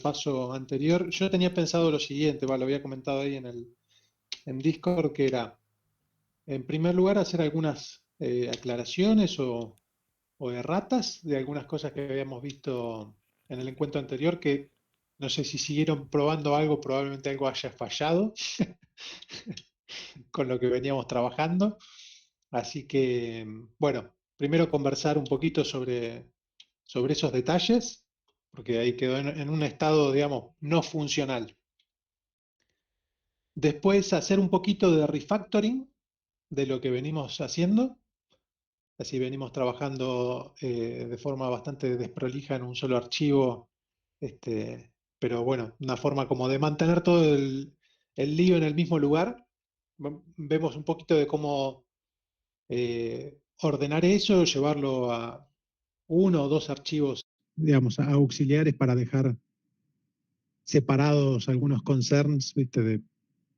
repaso anterior. Yo tenía pensado lo siguiente, lo había comentado ahí en Discord, que era, en primer lugar, hacer algunas aclaraciones o erratas de algunas cosas que habíamos visto en el encuentro anterior, que no sé si siguieron probando algo, probablemente algo haya fallado con lo que veníamos trabajando. Así que, bueno, primero conversar un poquito sobre esos detalles, porque ahí quedó en un estado, digamos, no funcional. Después hacer un poquito de refactoring de lo que venimos haciendo. Así venimos trabajando de forma bastante desprolija en un solo archivo, pero bueno, una forma como de mantener todo el lío en el mismo lugar. Vemos un poquito de cómo ordenar eso, llevarlo a uno o dos archivos, digamos, auxiliares para dejar separados algunos concerns, ¿viste? De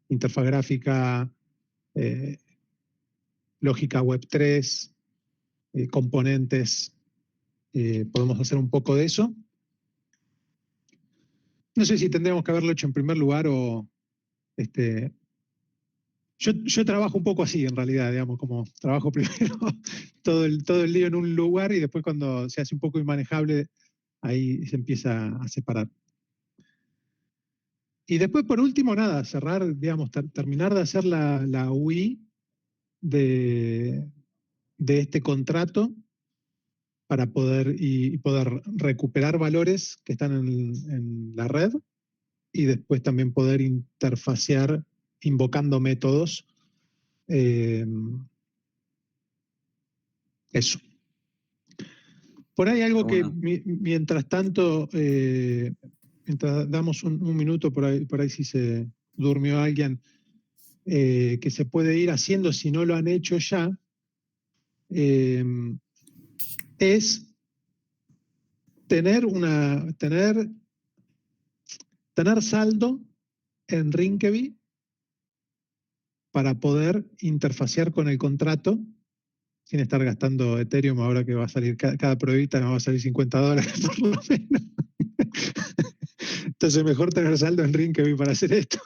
interfaz gráfica, eh, lógica web 3, componentes. Podemos hacer un poco de eso. No sé si tendríamos que haberlo hecho en primer lugar o... Yo trabajo un poco así en realidad, digamos, como trabajo primero todo el lío en un lugar y después cuando se hace un poco inmanejable, ahí se empieza a separar. Y después, por último, nada, cerrar, digamos, terminar de hacer la UI de este contrato para poder recuperar valores que están en la red y después también poder interfacear invocando métodos. Eso. Por ahí algo que mientras tanto, mientras damos un minuto, por ahí si se durmió alguien, que se puede ir haciendo si no lo han hecho ya, es tener saldo en Rinkeby para poder interfacear con el contrato sin estar gastando Ethereum ahora que va a salir cada pruebita, me va a salir $50 por lo menos. Entonces mejor tener saldo en Rinkeby para hacer esto.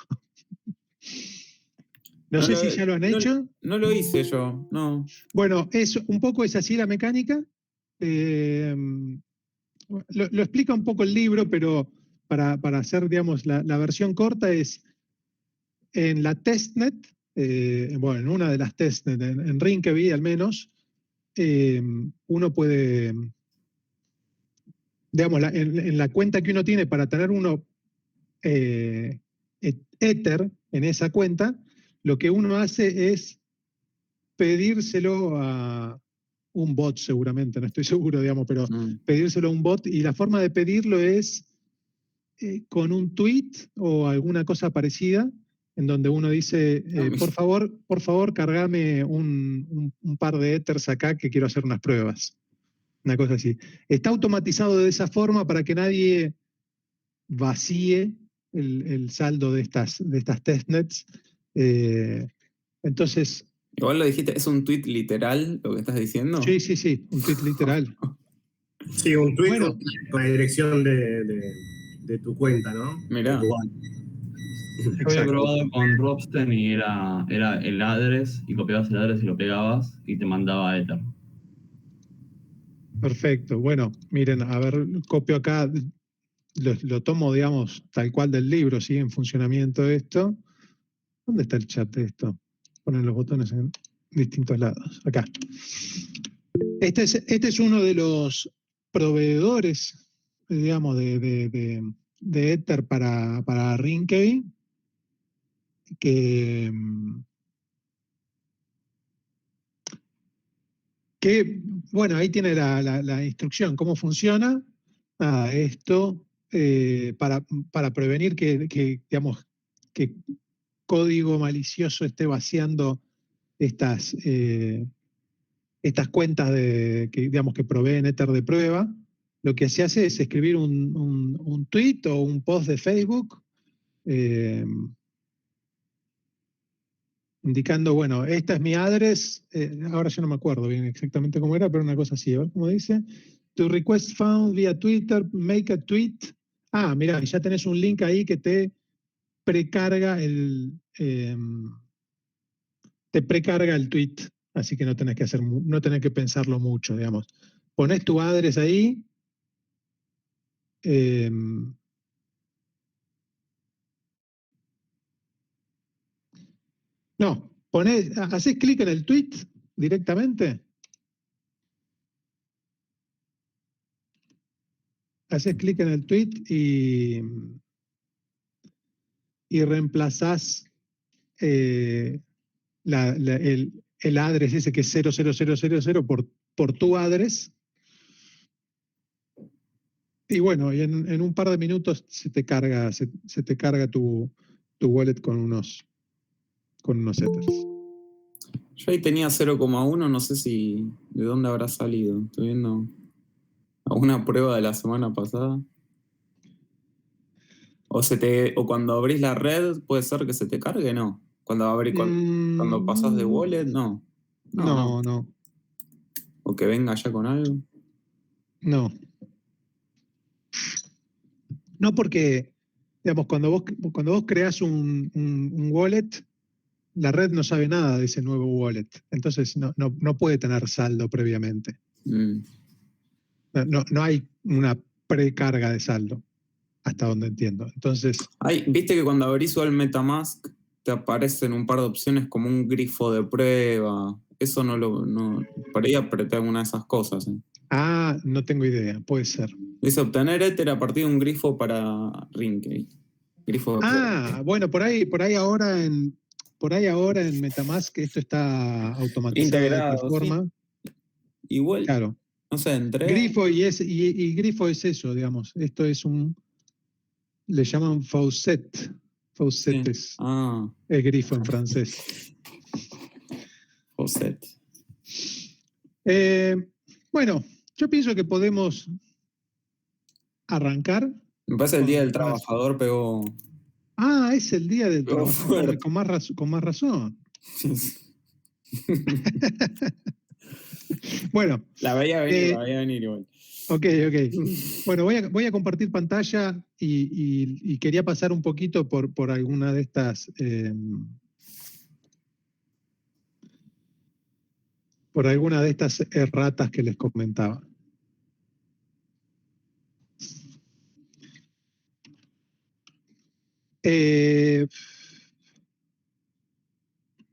No sé si ya lo han hecho. No lo hice yo, no. Bueno, un poco es así la mecánica. Lo explica un poco el libro, pero para hacer, digamos, la versión corta es en la testnet, bueno, en una de las testnet, en Rinkeby al menos, uno puede, digamos, en la cuenta que uno tiene para tener uno Ether en esa cuenta, lo que uno hace es pedírselo a un bot seguramente, no estoy seguro, digamos, pero pedírselo a un bot y la forma de pedirlo es con un tweet o alguna cosa parecida en donde uno dice, por favor, cargame un par de Ethers acá que quiero hacer unas pruebas. Una cosa así. Está automatizado de esa forma para que nadie vacíe el saldo de estas testnets. Entonces... Igual lo dijiste, ¿es un tweet literal lo que estás diciendo? Sí, un tweet literal. Sí, un tweet con la dirección de tu cuenta, ¿no? Mirá. Yo había probado con Ropsten y era el address, y copiabas el address y lo pegabas y te mandaba Ether. Perfecto. Bueno, miren, a ver, copio acá, lo tomo, digamos, tal cual del libro, ¿sí? En funcionamiento esto. ¿Dónde está el chat de esto? Ponen los botones en distintos lados. Acá. Este es uno de los proveedores, digamos, de Ether para Rinkeby, que bueno, ahí tiene la instrucción, cómo funciona. Esto para prevenir digamos, que código malicioso esté vaciando estas cuentas digamos, que proveen Ether de prueba. Lo que se hace es escribir un tweet o un post de Facebook indicando, bueno, esta es mi address, ahora yo no me acuerdo bien exactamente cómo era, pero una cosa así, a ver cómo dice, to request found via Twitter, make a tweet. Mirá, ya tenés un link ahí que te precarga el tweet, así que no tenés que pensarlo mucho, digamos. Ponés tu address ahí. No, haces clic en el tweet directamente. Haces clic en el tweet y reemplazás el address ese que es 00000 por tu address. Y bueno, y en un par de minutos se te carga tu wallet con unos Ethers. Yo ahí tenía 0,1, no sé de dónde habrá salido. Estoy viendo alguna prueba de la semana pasada. O cuando abrís la red, puede ser que se te cargue, ¿no? Cuando pasás de wallet, no. No. O que venga ya con algo. No. No, porque, digamos, cuando vos creás un wallet, la red no sabe nada de ese nuevo wallet. Entonces no puede tener saldo previamente. No hay una precarga de saldo, hasta donde entiendo. Entonces. Viste que cuando abrís el MetaMask te aparecen un par de opciones como un grifo de prueba. Eso por ahí apreté alguna de esas cosas. No tengo idea, puede ser. Dice obtener Ether a partir de un grifo para Rinkey. Grifo de prueba. Bueno, por ahí ahora en MetaMask esto está automatizado Integrado, de tal forma. Sí. Igual, claro. No sé, entré. Grifo y grifo es eso, digamos. Esto es le llaman faucet. Faucet Sí. es grifo en francés. Faucet. Bueno, yo pienso que podemos arrancar. Me parece el Día del Trabajador pegó. Es el Día del Trabajador. Con más razón. Bueno. La veía venir igual. Ok. Bueno, voy a compartir pantalla y quería pasar un poquito por alguna de estas erratas que les comentaba.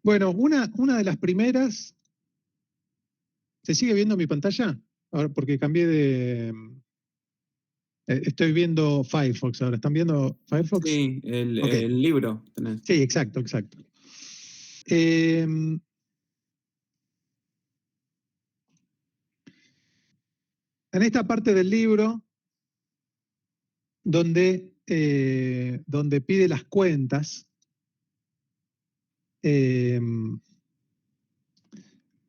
Bueno, una de las primeras. ¿Se sigue viendo mi pantalla? Ahora, porque cambié de. Estoy viendo Firefox ahora. ¿Están viendo Firefox? Sí, el libro tenés. Sí, exacto. En esta parte del libro, donde pide las cuentas,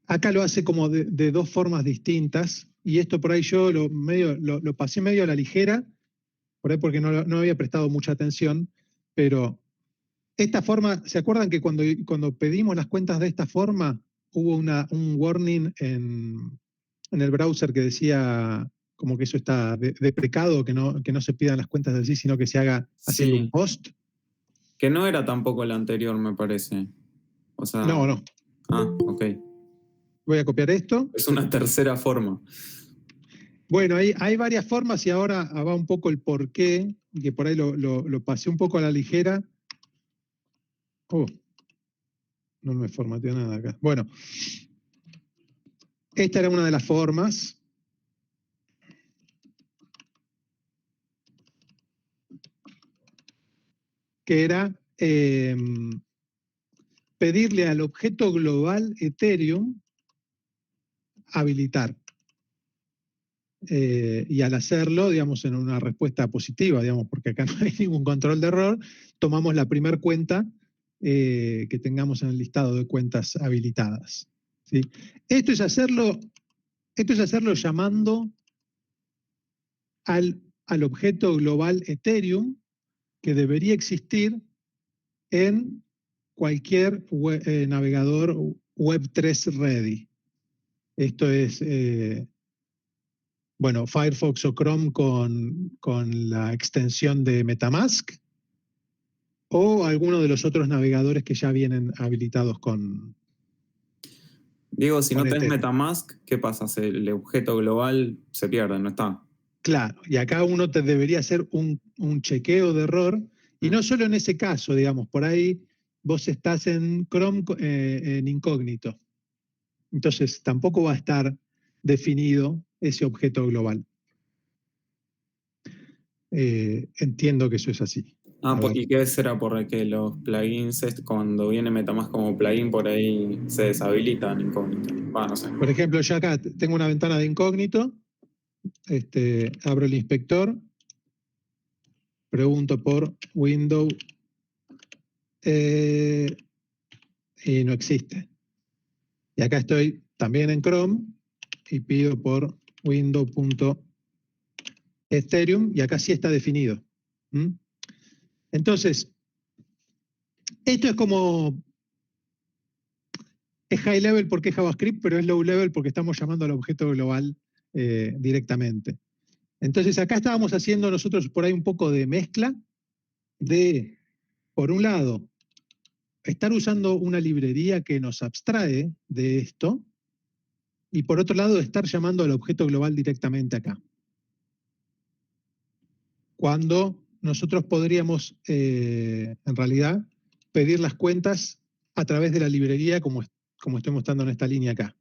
acá lo hace como de dos formas distintas, y esto por ahí yo lo pasé medio a la ligera, por ahí porque no había prestado mucha atención, pero esta forma, ¿se acuerdan que cuando pedimos las cuentas de esta forma, hubo un warning en el browser que decía como que eso está deprecado, que no se pidan las cuentas así, sino que se haga haciendo un post? Que no era tampoco el anterior, me parece. O sea. No. Ok. Voy a copiar esto. Es una tercera forma. Bueno, hay varias formas y ahora va un poco el porqué, que por ahí lo pasé un poco a la ligera. No me formateó nada acá. Bueno, esta era una de las formas. Que era pedirle al objeto global Ethereum habilitar. Y al hacerlo, digamos, en una respuesta positiva, digamos, porque acá no hay ningún control de error, tomamos la primera cuenta que tengamos en el listado de cuentas habilitadas. ¿Sí? Esto es hacerlo llamando al objeto global Ethereum, que debería existir en cualquier navegador Web3 ready. Esto es bueno, Firefox o Chrome con la extensión de MetaMask, o alguno de los otros navegadores que ya vienen habilitados con... Digo, si no tenés Ethereum. MetaMask, ¿qué pasa? El objeto global se pierde, no está. Claro, y acá uno te debería hacer un chequeo de error, y no solo en ese caso, digamos, por ahí vos estás en Chrome en incógnito. Entonces tampoco va a estar definido ese objeto global. Entiendo que eso es así. ¿Y qué será? Porque los plugins, cuando viene MetaMask como plugin, por ahí se deshabilitan incógnito. No sé. Por ejemplo, yo acá tengo una ventana de incógnito, abro el inspector, pregunto por window y no existe. Y acá estoy también en Chrome y pido por window.ethereum y acá sí está definido. Entonces, esto es como... Es high level porque es JavaScript, pero es low level porque estamos llamando al objeto global directamente. Entonces acá estábamos haciendo nosotros por ahí un poco de mezcla de, por un lado, estar usando una librería que nos abstrae de esto, y por otro lado, estar llamando al objeto global directamente acá. Cuando nosotros podríamos, en realidad, pedir las cuentas a través de la librería como estoy mostrando en esta línea acá.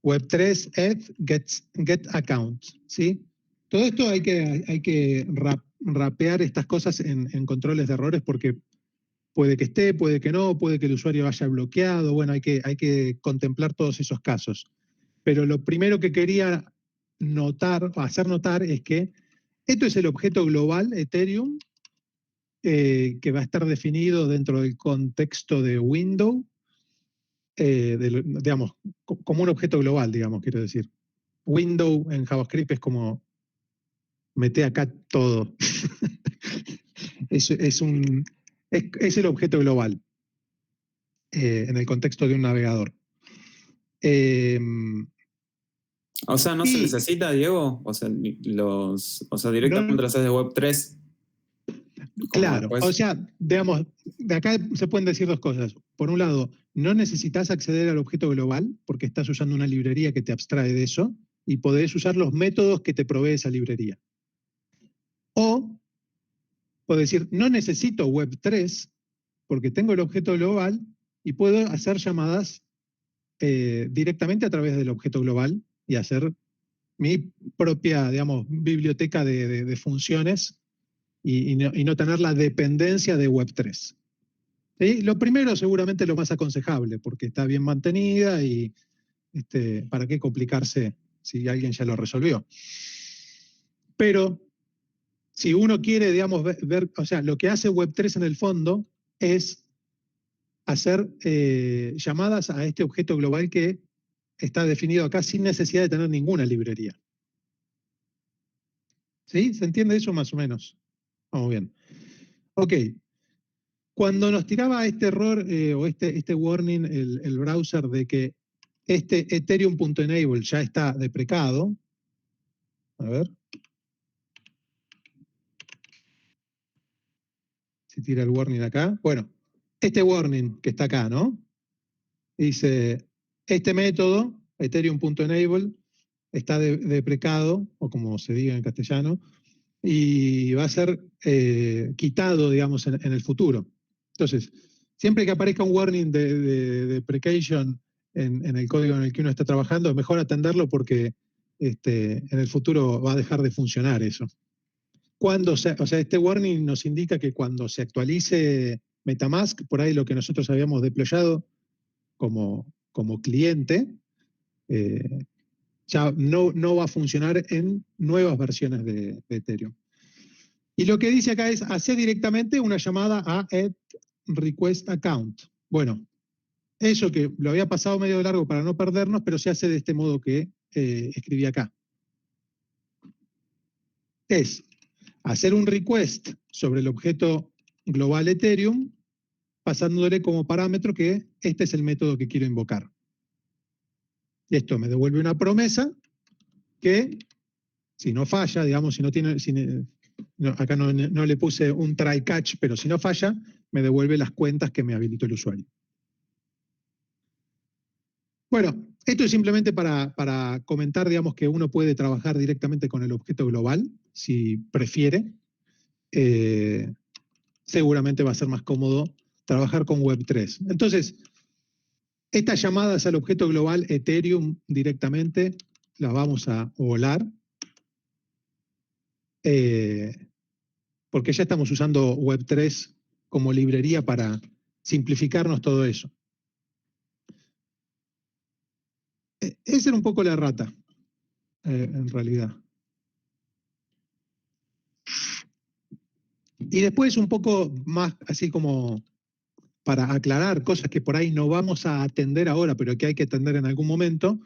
Web3 get account, ¿sí? Todo esto hay que rapear estas cosas en controles de errores porque puede que esté, puede que no, puede que el usuario haya bloqueado, bueno, hay que contemplar todos esos casos. Pero lo primero que quería hacer notar es que esto es el objeto global Ethereum que va a estar definido dentro del contexto de window, digamos, como un objeto global, digamos, quiero decir. Window en JavaScript es como mete acá todo. es el objeto global en el contexto de un navegador. O sea, ¿no se necesita, Diego? O sea, directamente lo haces de Web3. Claro, o sea, digamos, de acá se pueden decir dos cosas. Por un lado, no necesitas acceder al objeto global porque estás usando una librería que te abstrae de eso y podés usar los métodos que te provee esa librería. O puedo decir, no necesito Web3 porque tengo el objeto global y puedo hacer llamadas directamente a través del objeto global y hacer mi propia, digamos, biblioteca de funciones y no tener la dependencia de Web3. ¿Sí? Lo primero seguramente lo más aconsejable porque está bien mantenida y ¿para qué complicarse si alguien ya lo resolvió? Pero si uno quiere, digamos, ver, o sea, lo que hace Web3 en el fondo es hacer llamadas a este objeto global que está definido acá sin necesidad de tener ninguna librería. ¿Sí? ¿Se entiende eso más o menos? Vamos bien. Ok. Cuando nos tiraba este error o este warning el browser de que este ethereum.enable ya está deprecado, a ver si tira el warning acá. Bueno, este warning que está acá, ¿no? Dice, este método, ethereum.enable, está deprecado, o como se diga en castellano, y va a ser quitado, digamos, en el futuro. Entonces, siempre que aparezca un warning de deprecation en el código en el que uno está trabajando, es mejor atenderlo porque en el futuro va a dejar de funcionar eso. O sea, este warning nos indica que cuando se actualice MetaMask, por ahí lo que nosotros habíamos deployado como cliente, ya no va a funcionar en nuevas versiones de Ethereum. Y lo que dice acá es hacer directamente una llamada a request account. Bueno, eso que lo había pasado medio de largo para no perdernos, pero se hace de este modo que escribí acá. Es hacer un request sobre el objeto global Ethereum, pasándole como parámetro que este es el método que quiero invocar. Y esto me devuelve una promesa que si no falla, digamos, si no tiene, acá no le puse un try catch, pero si no falla, me devuelve las cuentas que me habilitó el usuario. Bueno, esto es simplemente para comentar, digamos, que uno puede trabajar directamente con el objeto global, si prefiere. Seguramente va a ser más cómodo trabajar con Web3. Entonces, estas llamadas al objeto global Ethereum directamente las vamos a volar, porque ya estamos usando Web3 como librería para simplificarnos todo eso. Esa era un poco la rata, en realidad. Y después un poco más así como para aclarar cosas que por ahí no vamos a atender ahora, pero que hay que atender en algún momento,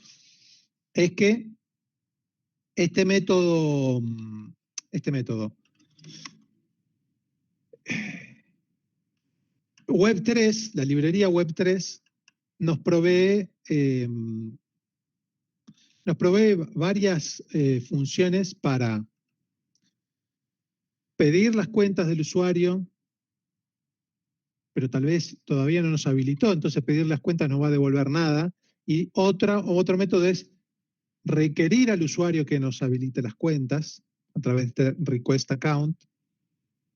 es que este método Web3, la librería Web3, nos provee varias funciones para pedir las cuentas del usuario, pero tal vez todavía no nos habilitó, entonces pedir las cuentas no va a devolver nada. Y otro método es requerir al usuario que nos habilite las cuentas a través de request account.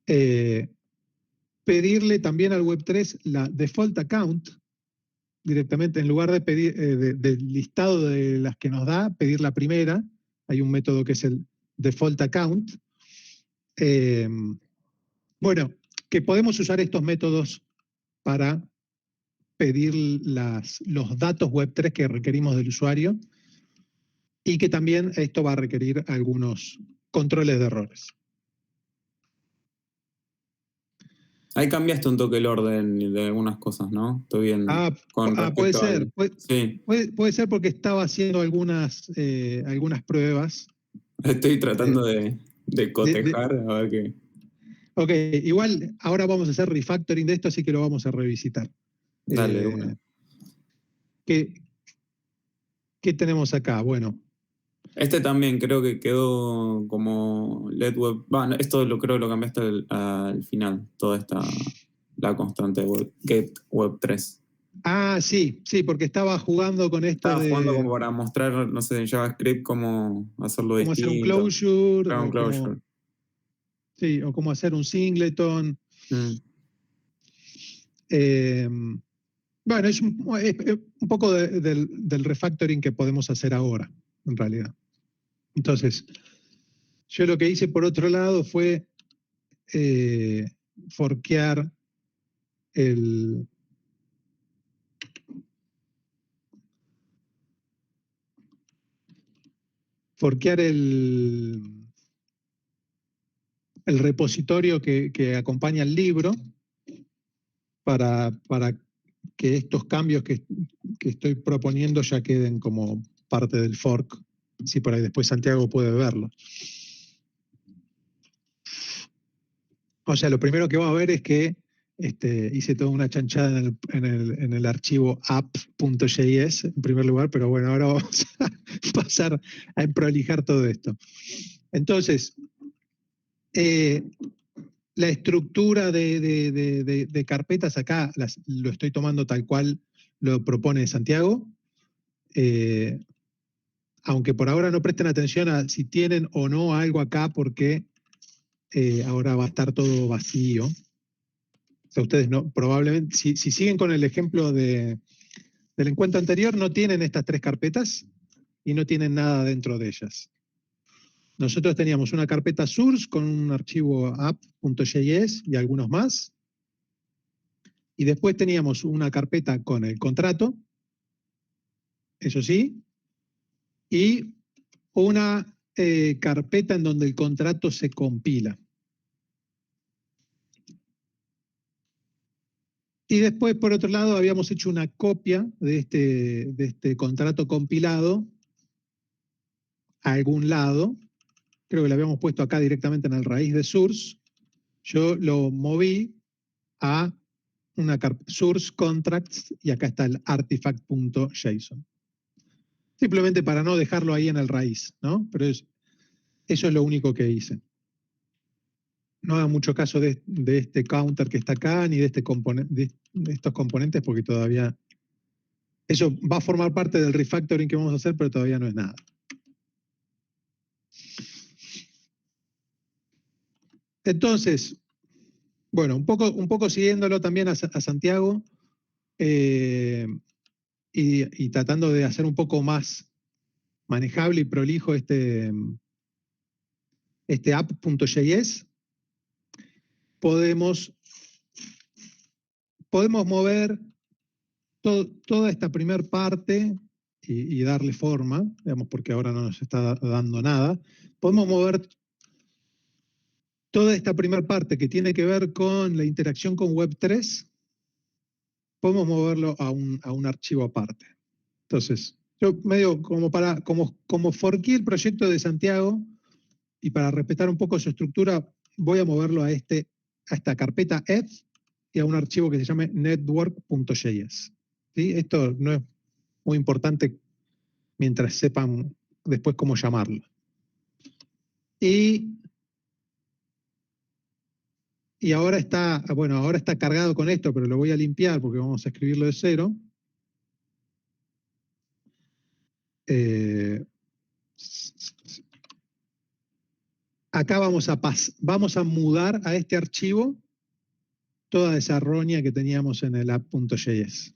Pedirle también al Web3 la default account, directamente, en lugar de pedir del listado de las que nos da, pedir la primera. Hay un método que es el default account. Bueno, que podemos usar estos métodos para pedir los datos Web3 que requerimos del usuario, y que también esto va a requerir algunos controles de errores. Ahí cambiaste un toque el orden de algunas cosas, ¿no? Estoy viendo. Puede ser. Sí. Puede ser porque estaba haciendo algunas pruebas. Estoy tratando de cotejar, a ver qué. Ok, igual ahora vamos a hacer refactoring de esto, así que lo vamos a revisitar. Dale, una. ¿Qué tenemos acá? Bueno. Este también creo que quedó como LED Web. Bueno, esto creo que lo cambiaste al final, la constante get Web 3. Ah, sí, porque estaba jugando con esto Estaba jugando como para mostrar, no sé, en JavaScript cómo hacerlo cómo distinto. Hacer un closure. Claro, un closure. O cómo hacer un singleton. Bueno, es un poco del refactoring que podemos hacer ahora, en realidad. Entonces, yo lo que hice por otro lado fue forkear el repositorio que acompaña al libro para que estos cambios que estoy proponiendo ya queden como parte del fork, si por ahí después Santiago puede verlo. O sea, lo primero que va a ver es que hice toda una chanchada en el archivo app.js en primer lugar, pero bueno, ahora vamos a pasar a prolijar todo esto. Entonces, la estructura de carpetas acá lo estoy tomando tal cual lo propone Santiago, aunque por ahora no presten atención a si tienen o no algo acá, porque ahora va a estar todo vacío. O sea, ustedes no, probablemente, si siguen con el ejemplo del encuentro anterior, no tienen estas 3 carpetas y no tienen nada dentro de ellas. Nosotros teníamos una carpeta source con un archivo app.js y algunos más. Y después teníamos una carpeta con el contrato, eso sí, y una carpeta en donde el contrato se compila. Y después, por otro lado, habíamos hecho una copia de este contrato compilado a algún lado. Creo que lo habíamos puesto acá directamente en el raíz de source. Yo lo moví a una source contracts y acá está el artifact.json. simplemente para no dejarlo ahí en el raíz, ¿no? Pero eso es lo único que hice. No haga mucho caso de este counter que está acá, ni de estos componentes, porque todavía... Eso va a formar parte del refactoring que vamos a hacer, pero todavía no es nada. Entonces, bueno, un poco siguiéndolo también a Santiago y tratando de hacer un poco más manejable y prolijo este app.js, podemos mover toda esta primera parte y darle forma, digamos, porque ahora no nos está dando nada. Podemos mover toda esta primera parte que tiene que ver con la interacción con Web3, podemos moverlo a un archivo aparte. Entonces, yo medio como forqué el proyecto de Santiago y para respetar un poco su estructura, voy a moverlo a esta carpeta F y a un archivo que se llame network.js. ¿Sí? Esto no es muy importante mientras sepan después cómo llamarlo. Y ahora está cargado con esto, pero lo voy a limpiar porque vamos a escribirlo de cero. Acá vamos a mudar a este archivo toda esa roña que teníamos en el app.js.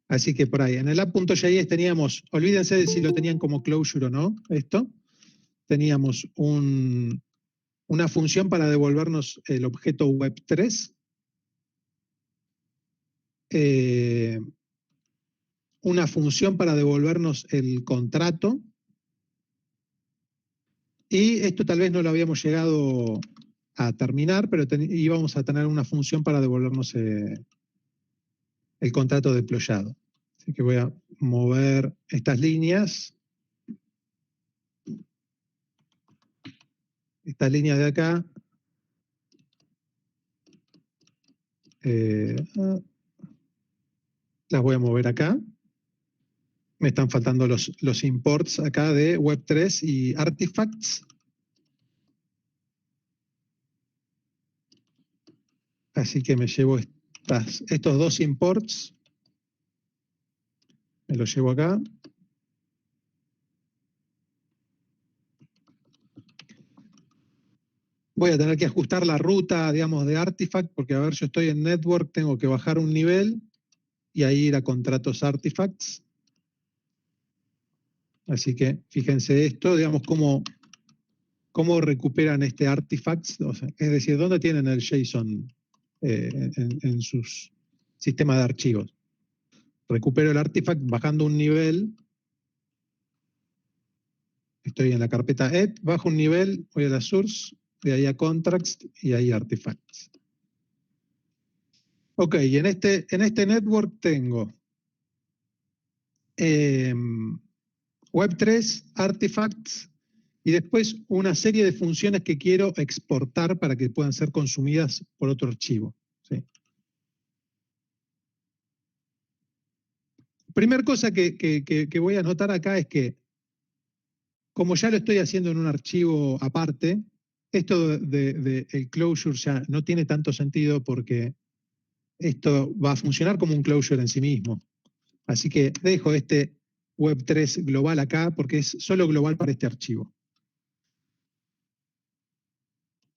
Así que por ahí, en el app.js teníamos, olvídense de si lo tenían como closure o no, esto. Teníamos una función para devolvernos el objeto web3. Una función para devolvernos el contrato. Y esto tal vez no lo habíamos llegado a terminar, pero íbamos a tener una función para devolvernos el contrato deployado. Así que voy a mover estas líneas. Estas líneas de acá. Las voy a mover acá. Me están faltando los imports acá de Web3 y Artifacts. Así que me llevo estos dos imports. Me los llevo acá. Voy a tener que ajustar la ruta, digamos, de Artifact, porque a ver, yo estoy en Network, tengo que bajar un nivel y ahí ir a contratos Artifacts. Así que fíjense esto, digamos, cómo recuperan este Artifacts, o sea, es decir, dónde tienen el JSON en sus sistemas de archivos. Recupero el Artifact bajando un nivel. Estoy en la carpeta Ed, bajo un nivel, voy a la source, de ahí a contracts y ahí artifacts. Ok, y en este network tengo Web3, artifacts y después una serie de funciones que quiero exportar para que puedan ser consumidas por otro archivo. ¿Sí? Primera cosa que voy a anotar acá es que, como ya lo estoy haciendo en un archivo aparte, esto el closure ya no tiene tanto sentido porque esto va a funcionar como un closure en sí mismo. Así que dejo este Web3 global acá porque es solo global para este archivo.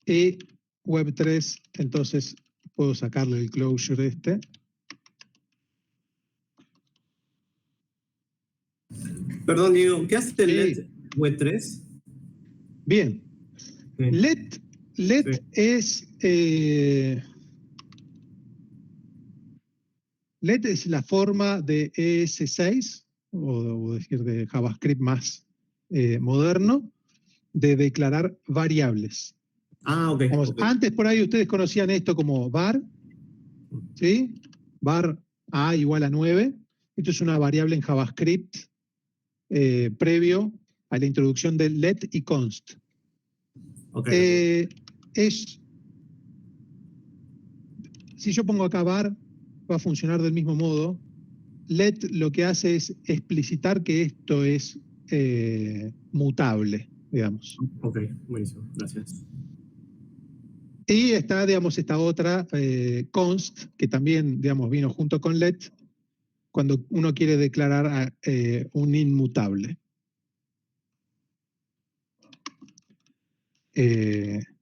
Y Web3, entonces puedo sacarle el closure este. Perdón, Diego, ¿qué hace el LED Web3? Bien. Sí. LED sí. Es... LED es la forma de ES6, o decir de JavaScript más moderno, de declarar variables. Ah, ok. Antes por ahí ustedes conocían esto como var, ¿sí? Var A igual a 9. Esto es una variable en JavaScript previo a la introducción de let y const. Si yo pongo acá var, va a funcionar del mismo modo. Let lo que hace es explicitar que esto es mutable, digamos. Ok, buenísimo, gracias. Y está, digamos, esta otra const, que también, digamos, vino junto con let, cuando uno quiere declarar un inmutable.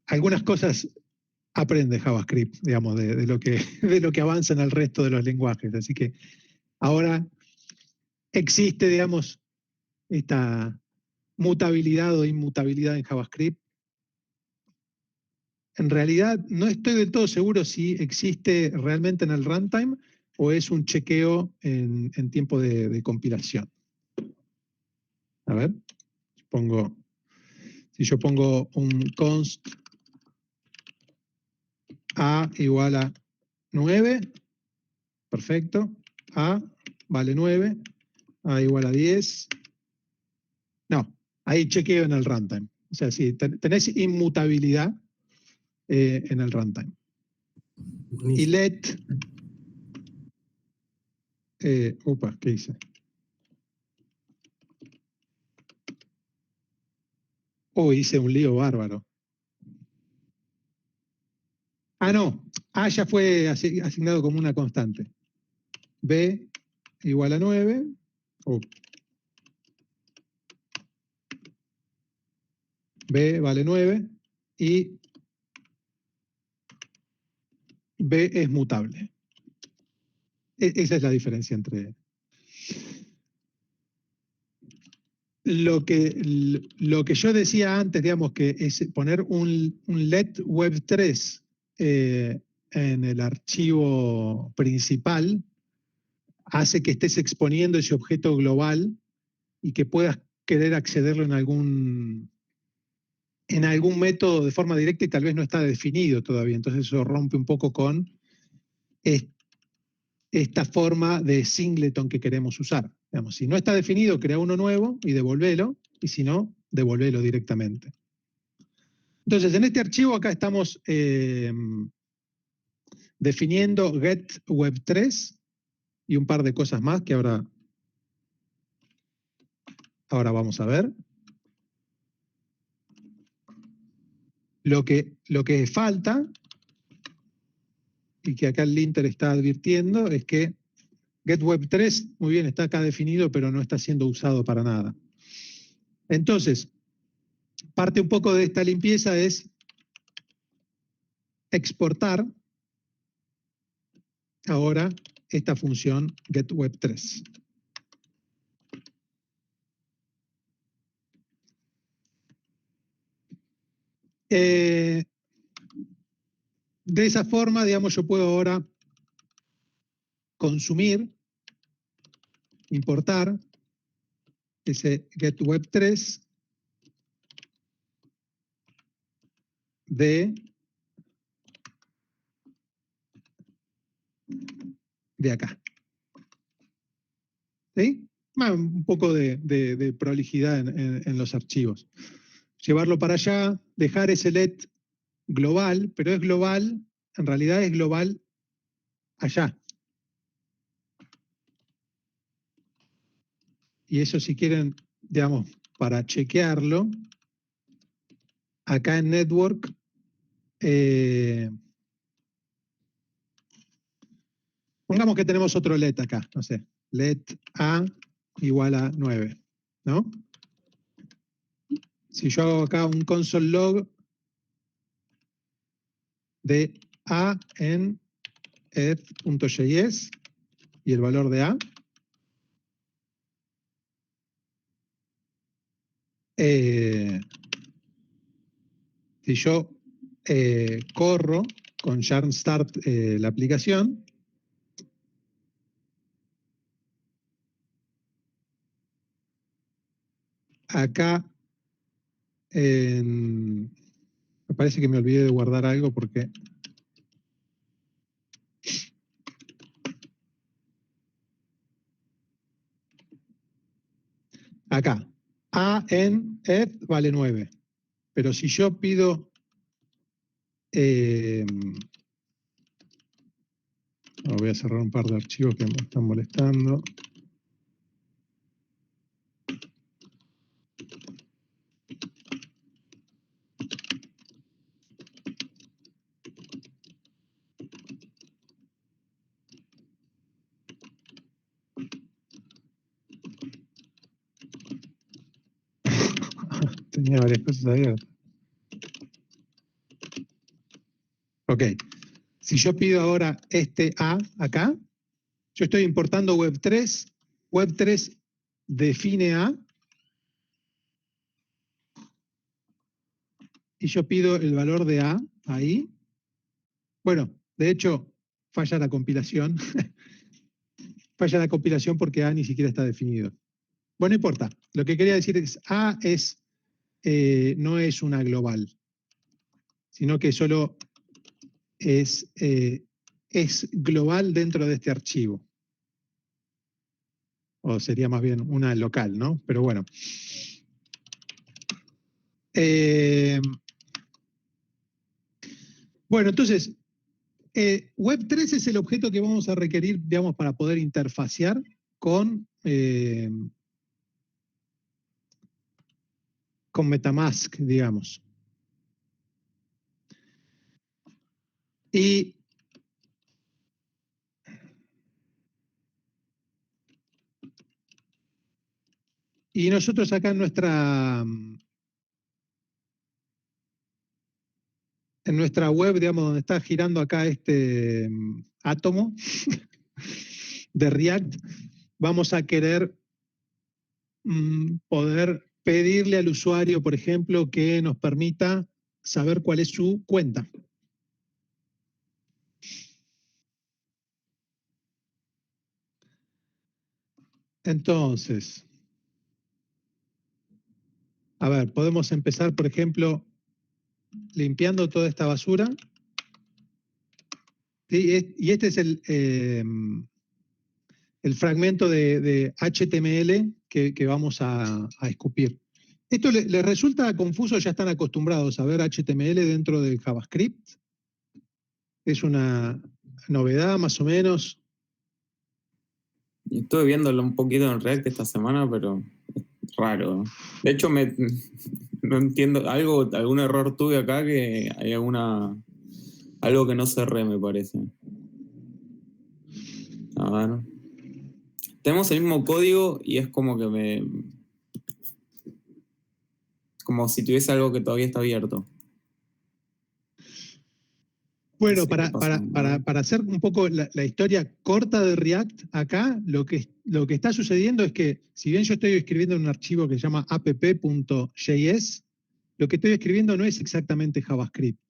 Algunas cosas aprende JavaScript, digamos, de lo que avanza en el resto de los lenguajes. Así que ahora existe, digamos, esta mutabilidad o inmutabilidad en JavaScript. En realidad no estoy del todo seguro si existe realmente en el runtime o es un chequeo en tiempo de compilación. A ver, si yo pongo un const a igual a 9, perfecto, a vale 9, a igual a 10, no, ahí chequeo en el runtime. O sea, si tenés inmutabilidad en el runtime. Y let, ¿qué hice? Hice un lío bárbaro. Ah, no, A ya fue asignado como una constante. B igual a 9. B vale 9 y B es mutable. Esa es la diferencia entre... Lo que yo decía antes, digamos, que es poner un let web 3 en el archivo principal, hace que estés exponiendo ese objeto global y que puedas querer accederlo en algún método de forma directa y tal vez no está definido todavía. Entonces eso rompe un poco con esta forma de singleton que queremos usar. Digamos, si no está definido, crea uno nuevo y devolvelo, y si no, devolvelo directamente. Entonces, en este archivo acá estamos definiendo getWeb3 y un par de cosas más que ahora vamos a ver. Lo que falta, y que acá el linter está advirtiendo, es que getWeb3, muy bien, está acá definido, pero no está siendo usado para nada. Entonces, parte un poco de esta limpieza es exportar ahora esta función getWeb3. De esa forma, digamos, yo puedo ahora consumir, importar ese getWeb3 de acá. ¿Sí? Un poco de prolijidad en los archivos. Llevarlo para allá, dejar ese let global, pero es global, en realidad es global allá. Y eso, si quieren, digamos, para chequearlo, acá en Network, pongamos que tenemos otro let acá, no sé, let A igual a 9, ¿no? Si yo hago acá un console log de A en eth.js y el valor de A, si yo corro con yarn start la aplicación, acá me parece que me olvidé de guardar algo porque acá A en eth vale 9, pero si yo pido Voy a cerrar un par de archivos que me están molestando. Tenía varias cosas abiertas. Ok. Si yo pido ahora este A acá, yo estoy importando Web3. Web3 define A. Y yo pido el valor de A ahí. Bueno, de hecho, falla la compilación. Falla la compilación porque A ni siquiera está definido. Bueno, no importa. Lo que quería decir es A no es una global, sino que solo es global dentro de este archivo. O sería más bien una local, ¿no? Pero bueno. Bueno, entonces, Web3 es el objeto que vamos a requerir, digamos, para poder interfacear con MetaMask, digamos. Y nosotros acá en nuestra web, digamos, donde está girando acá este átomo de React, vamos a querer poder pedirle al usuario, por ejemplo, que nos permita saber cuál es su cuenta. Entonces, a ver, podemos empezar, por ejemplo, limpiando toda esta basura. ¿Sí? Y este es el fragmento de HTML que vamos a escupir. ¿Esto les resulta confuso? ¿Ya están acostumbrados a ver HTML dentro del JavaScript? ¿Es una novedad más o menos? Estuve viéndolo un poquito en React esta semana, pero es raro. De hecho, no entiendo. Algún error tuve acá, que hay algo que no cerré, me parece. A ver. Tenemos el mismo código y es como que como si tuviese algo que todavía está abierto. Bueno, para hacer un poco la historia corta de React, acá lo que está sucediendo es que, si bien yo estoy escribiendo un archivo que se llama app.js, lo que estoy escribiendo no es exactamente JavaScript,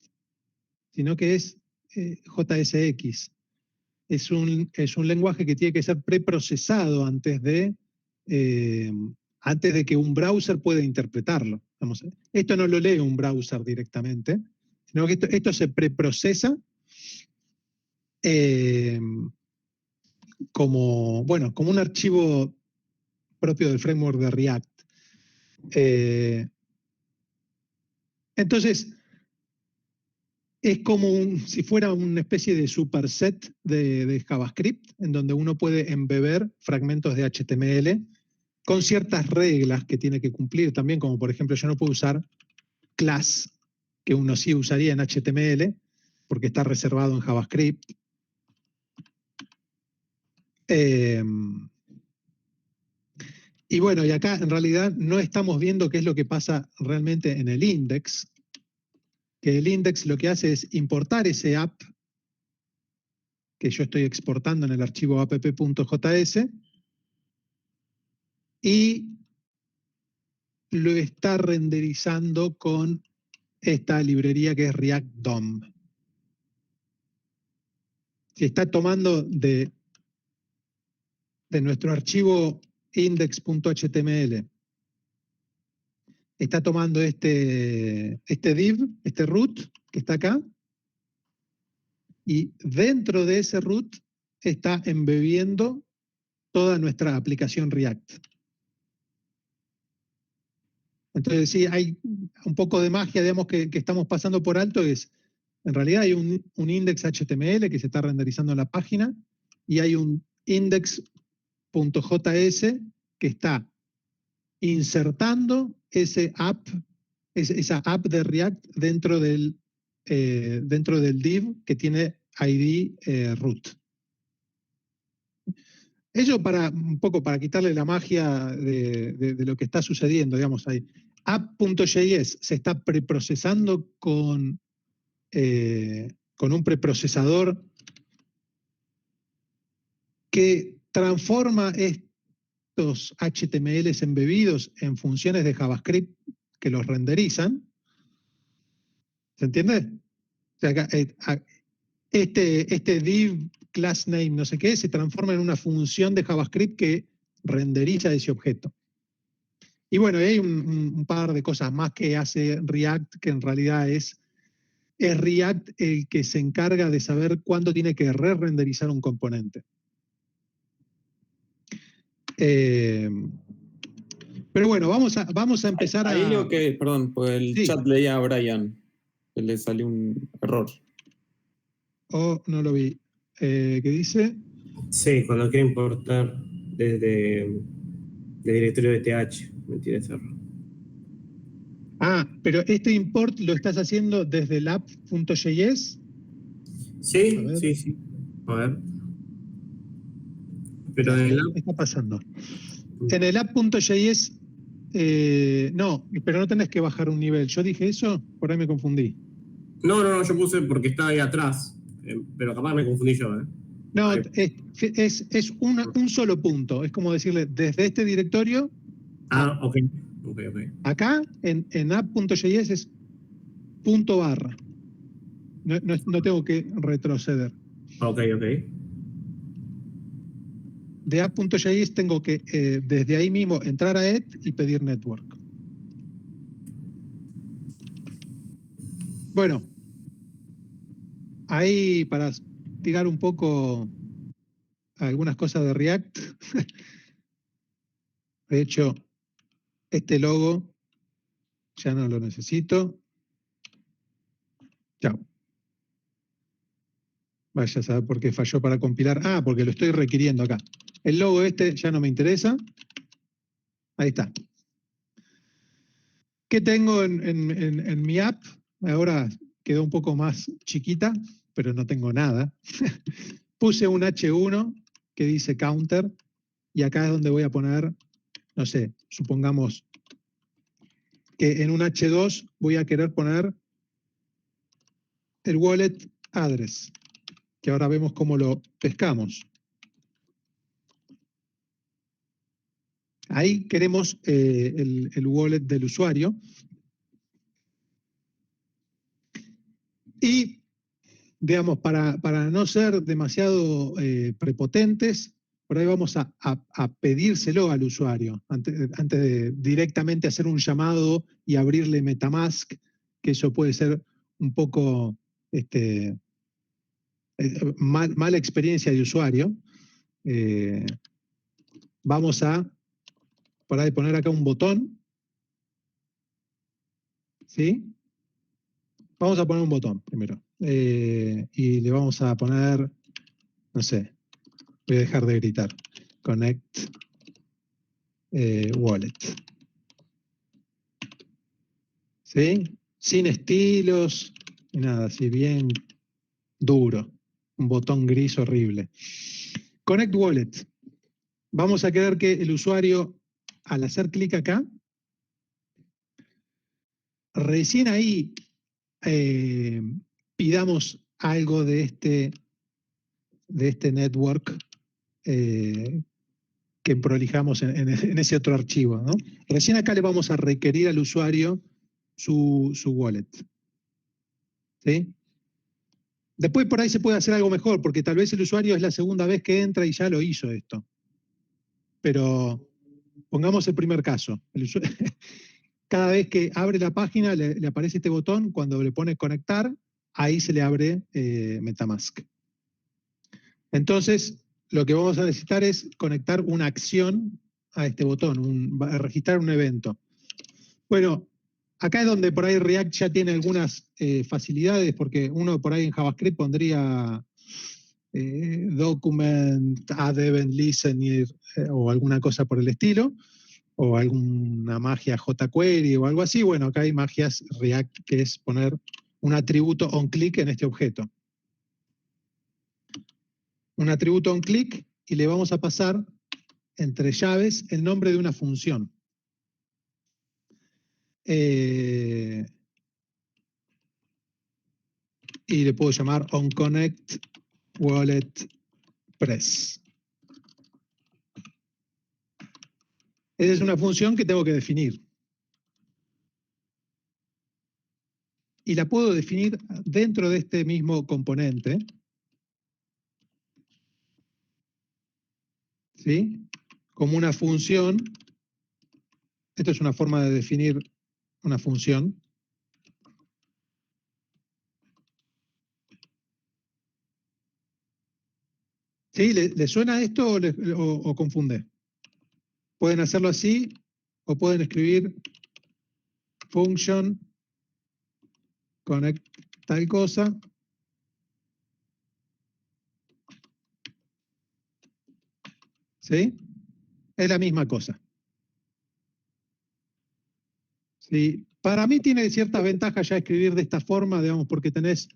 sino que es JSX. Es un lenguaje que tiene que ser preprocesado antes de que un browser pueda interpretarlo. Esto no lo lee un browser directamente, sino que esto se preprocesa como un archivo propio del framework de React. Entonces, es como si fuera una especie de superset de JavaScript, en donde uno puede embeber fragmentos de HTML con ciertas reglas que tiene que cumplir también, como por ejemplo, yo no puedo usar class, que uno sí usaría en HTML, porque está reservado en JavaScript. Y bueno, y acá en realidad no estamos viendo qué es lo que pasa realmente en el index, que el index lo que hace es importar ese app que yo estoy exportando en el archivo app.js y lo está renderizando con esta librería que es React DOM. Si está tomando de nuestro archivo index.html, está tomando este div, este root que está acá, y dentro de ese root está embebiendo toda nuestra aplicación React. Entonces, sí, hay un poco de magia, digamos, que estamos pasando por alto. En realidad hay un index HTML que se está renderizando en la página, y hay un index.js que está insertando esa app de React dentro del div que tiene ID root. Ello un poco para quitarle la magia de lo que está sucediendo, digamos, ahí. App.js se está preprocesando con un preprocesador que transforma estos HTMLs embebidos en funciones de JavaScript que los renderizan. ¿Se entiende? O sea, este div class name no sé qué se transforma en una función de JavaScript que renderiza ese objeto. Y bueno, hay un par de cosas más que hace React, que en realidad es React el que se encarga de saber cuándo tiene que re-renderizar un componente. Pero bueno, vamos a empezar ahí lo que, perdón, pues el chat leía a Brian, que le salió un error. Oh, no lo vi. ¿Qué dice? Sí, cuando quiere importar desde directorio de TH, me tiene ese error. Ah, pero este import lo estás haciendo desde el app.js. Sí, sí. A ver. Pero en el app... ¿Qué está pasando? En el app.js, no, pero no tenés que bajar un nivel. ¿Yo dije eso? Por ahí me confundí. No, yo puse porque estaba ahí atrás, pero capaz me confundí yo, ¿eh? No, es un solo punto. Es como decirle, desde este directorio... Ah, ok. Acá, en app.js es punto barra. No tengo que retroceder. Ok. De app.js tengo que, desde ahí mismo, entrar a Ed y pedir network. Bueno, ahí para tirar un poco algunas cosas de React. De hecho, este logo ya no lo necesito. Chao. Vaya a saber por qué falló para compilar. Ah, porque lo estoy requiriendo acá. El logo este ya no me interesa. Ahí está. ¿Qué tengo en mi app? Ahora quedó un poco más chiquita, pero no tengo nada. Puse un H1 que dice counter y acá es donde voy a poner, no sé, supongamos que en un H2 voy a querer poner el wallet address, que ahora vemos cómo lo pescamos. Ahí queremos el wallet del usuario. Y, digamos, para no ser demasiado prepotentes, por ahí vamos a pedírselo al usuario, antes de directamente hacer un llamado y abrirle MetaMask, que eso puede ser un poco mala experiencia de usuario. Vamos a por ahí poner acá un botón. ¿Sí? Vamos a poner un botón primero. Y le vamos a poner, no sé, voy a dejar de gritar. Connect wallet. ¿Sí? Sin estilos, y nada, así bien duro. Un botón gris horrible. Connect wallet. Vamos a querer que el usuario, al hacer clic acá, recién ahí pidamos algo de este network que prolijamos en ese otro archivo, ¿no? Recién acá le vamos a requerir al usuario su wallet. ¿Sí? Después por ahí se puede hacer algo mejor, porque tal vez el usuario es la segunda vez que entra y ya lo hizo esto. Pero pongamos el primer caso. Cada vez que abre la página le aparece este botón, cuando le pone conectar, ahí se le abre MetaMask. Entonces, lo que vamos a necesitar es conectar una acción a este botón, registrar un evento. Bueno, acá es donde por ahí React ya tiene algunas facilidades, porque uno por ahí en JavaScript pondría document, add event listener o alguna cosa por el estilo, o alguna magia jQuery o algo así. Bueno, acá hay magias React, que es poner un atributo onClick en este objeto. Un atributo onClick, y le vamos a pasar entre llaves el nombre de una función. Y le puedo llamar onConnectWalletPress. Esa es una función que tengo que definir. Y la puedo definir dentro de este mismo componente. ¿Sí? Como una función. Esto es una forma de definir una función. ¿Sí? ¿Le suena esto o confunde? Pueden hacerlo así o pueden escribir function connect tal cosa. ¿Sí? Es la misma cosa. ¿Sí? Para mí tiene ciertas ventajas ya escribir de esta forma, digamos, porque tenés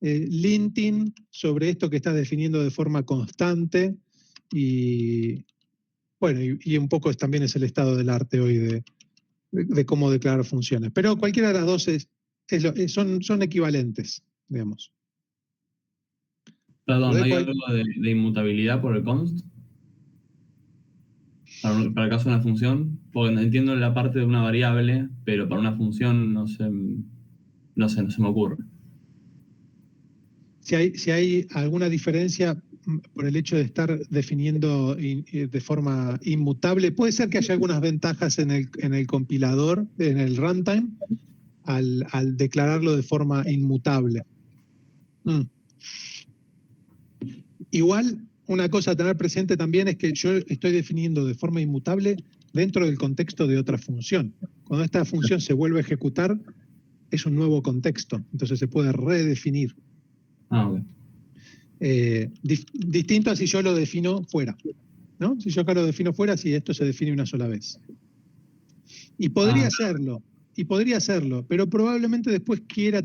linting sobre esto que estás definiendo de forma constante y, bueno, y un poco también es el estado del arte hoy de cómo declarar funciones. Pero cualquiera de las dos son equivalentes, digamos. Perdón, ¿no hay algo de inmutabilidad por el const? Para el caso de una función, porque entiendo la parte de una variable, pero para una función no sé, no se me ocurre. Si hay alguna diferencia por el hecho de estar definiendo de forma inmutable, puede ser que haya algunas ventajas en el compilador, en el runtime, al declararlo de forma inmutable. Igual, una cosa a tener presente también es que yo estoy definiendo de forma inmutable dentro del contexto de otra función. Cuando esta función se vuelve a ejecutar, es un nuevo contexto, entonces se puede redefinir. Ok. Distinto a si yo lo defino fuera, ¿no? Si yo acá lo defino fuera, si esto se define una sola vez. Y podría hacerlo, pero probablemente después quiera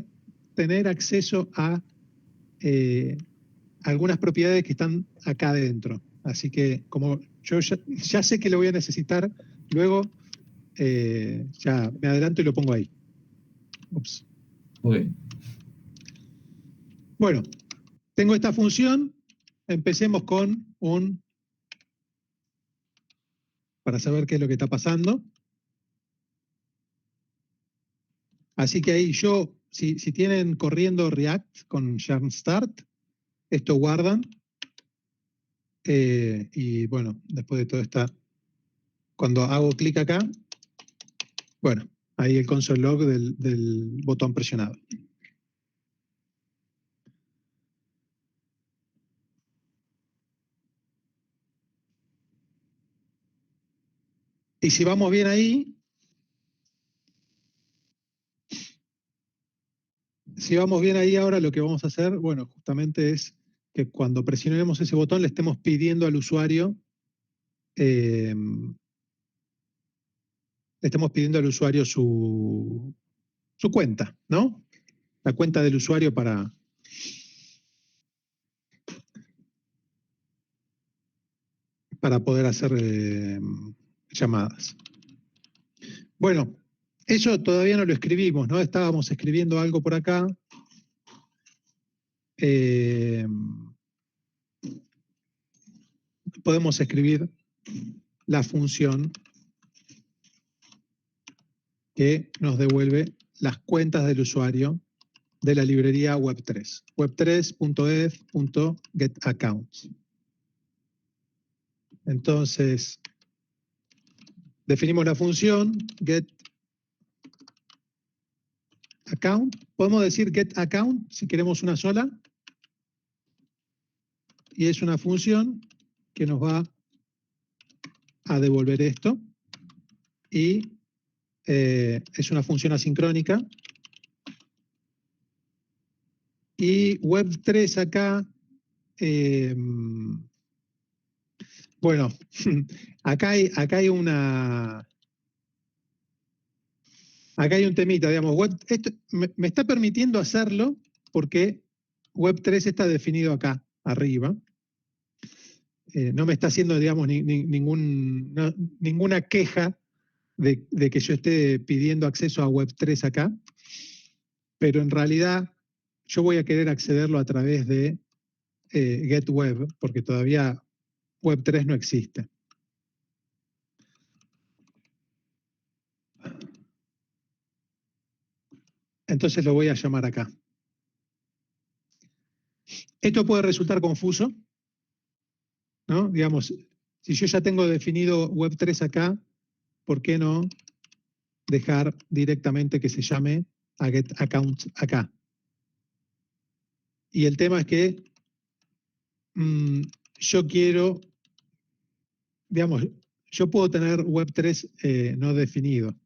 tener acceso a algunas propiedades que están acá adentro. Así que como yo ya sé que lo voy a necesitar, luego ya me adelanto y lo pongo ahí. Ups. Okay. Bueno, tengo esta función. Empecemos con para saber qué es lo que está pasando. Así que ahí si tienen corriendo React con yarn start, esto guardan. Y bueno, después de todo cuando hago clic acá, bueno, ahí el console log del botón presionado. Y si vamos bien ahí, ahora lo que vamos a hacer, bueno, justamente es que cuando presionemos ese botón le estemos pidiendo al usuario, su cuenta, ¿no? La cuenta del usuario para poder hacer llamadas. Bueno, eso todavía no lo escribimos, ¿no? Estábamos escribiendo algo por acá. Podemos escribir la función que nos devuelve las cuentas del usuario de la librería web3. web3.eth.getAccounts. Entonces, definimos la función getAccount. Podemos decir getAccount si queremos una sola. Y es una función que nos va a devolver esto. Y es una función asincrónica. Y web3 acá bueno, acá hay un temita, digamos. Esto me está permitiendo hacerlo porque Web3 está definido acá, arriba. No me está haciendo, digamos, ninguna queja de que yo esté pidiendo acceso a Web3 acá, pero en realidad yo voy a querer accederlo a través de GetWeb, porque todavía Web3 no existe. Entonces lo voy a llamar acá. Esto puede resultar confuso, ¿no? Digamos, si yo ya tengo definido Web3 acá, ¿por qué no dejar directamente que se llame a GetAccount acá? Y el tema es que yo quiero, digamos, yo puedo tener Web3 no definido.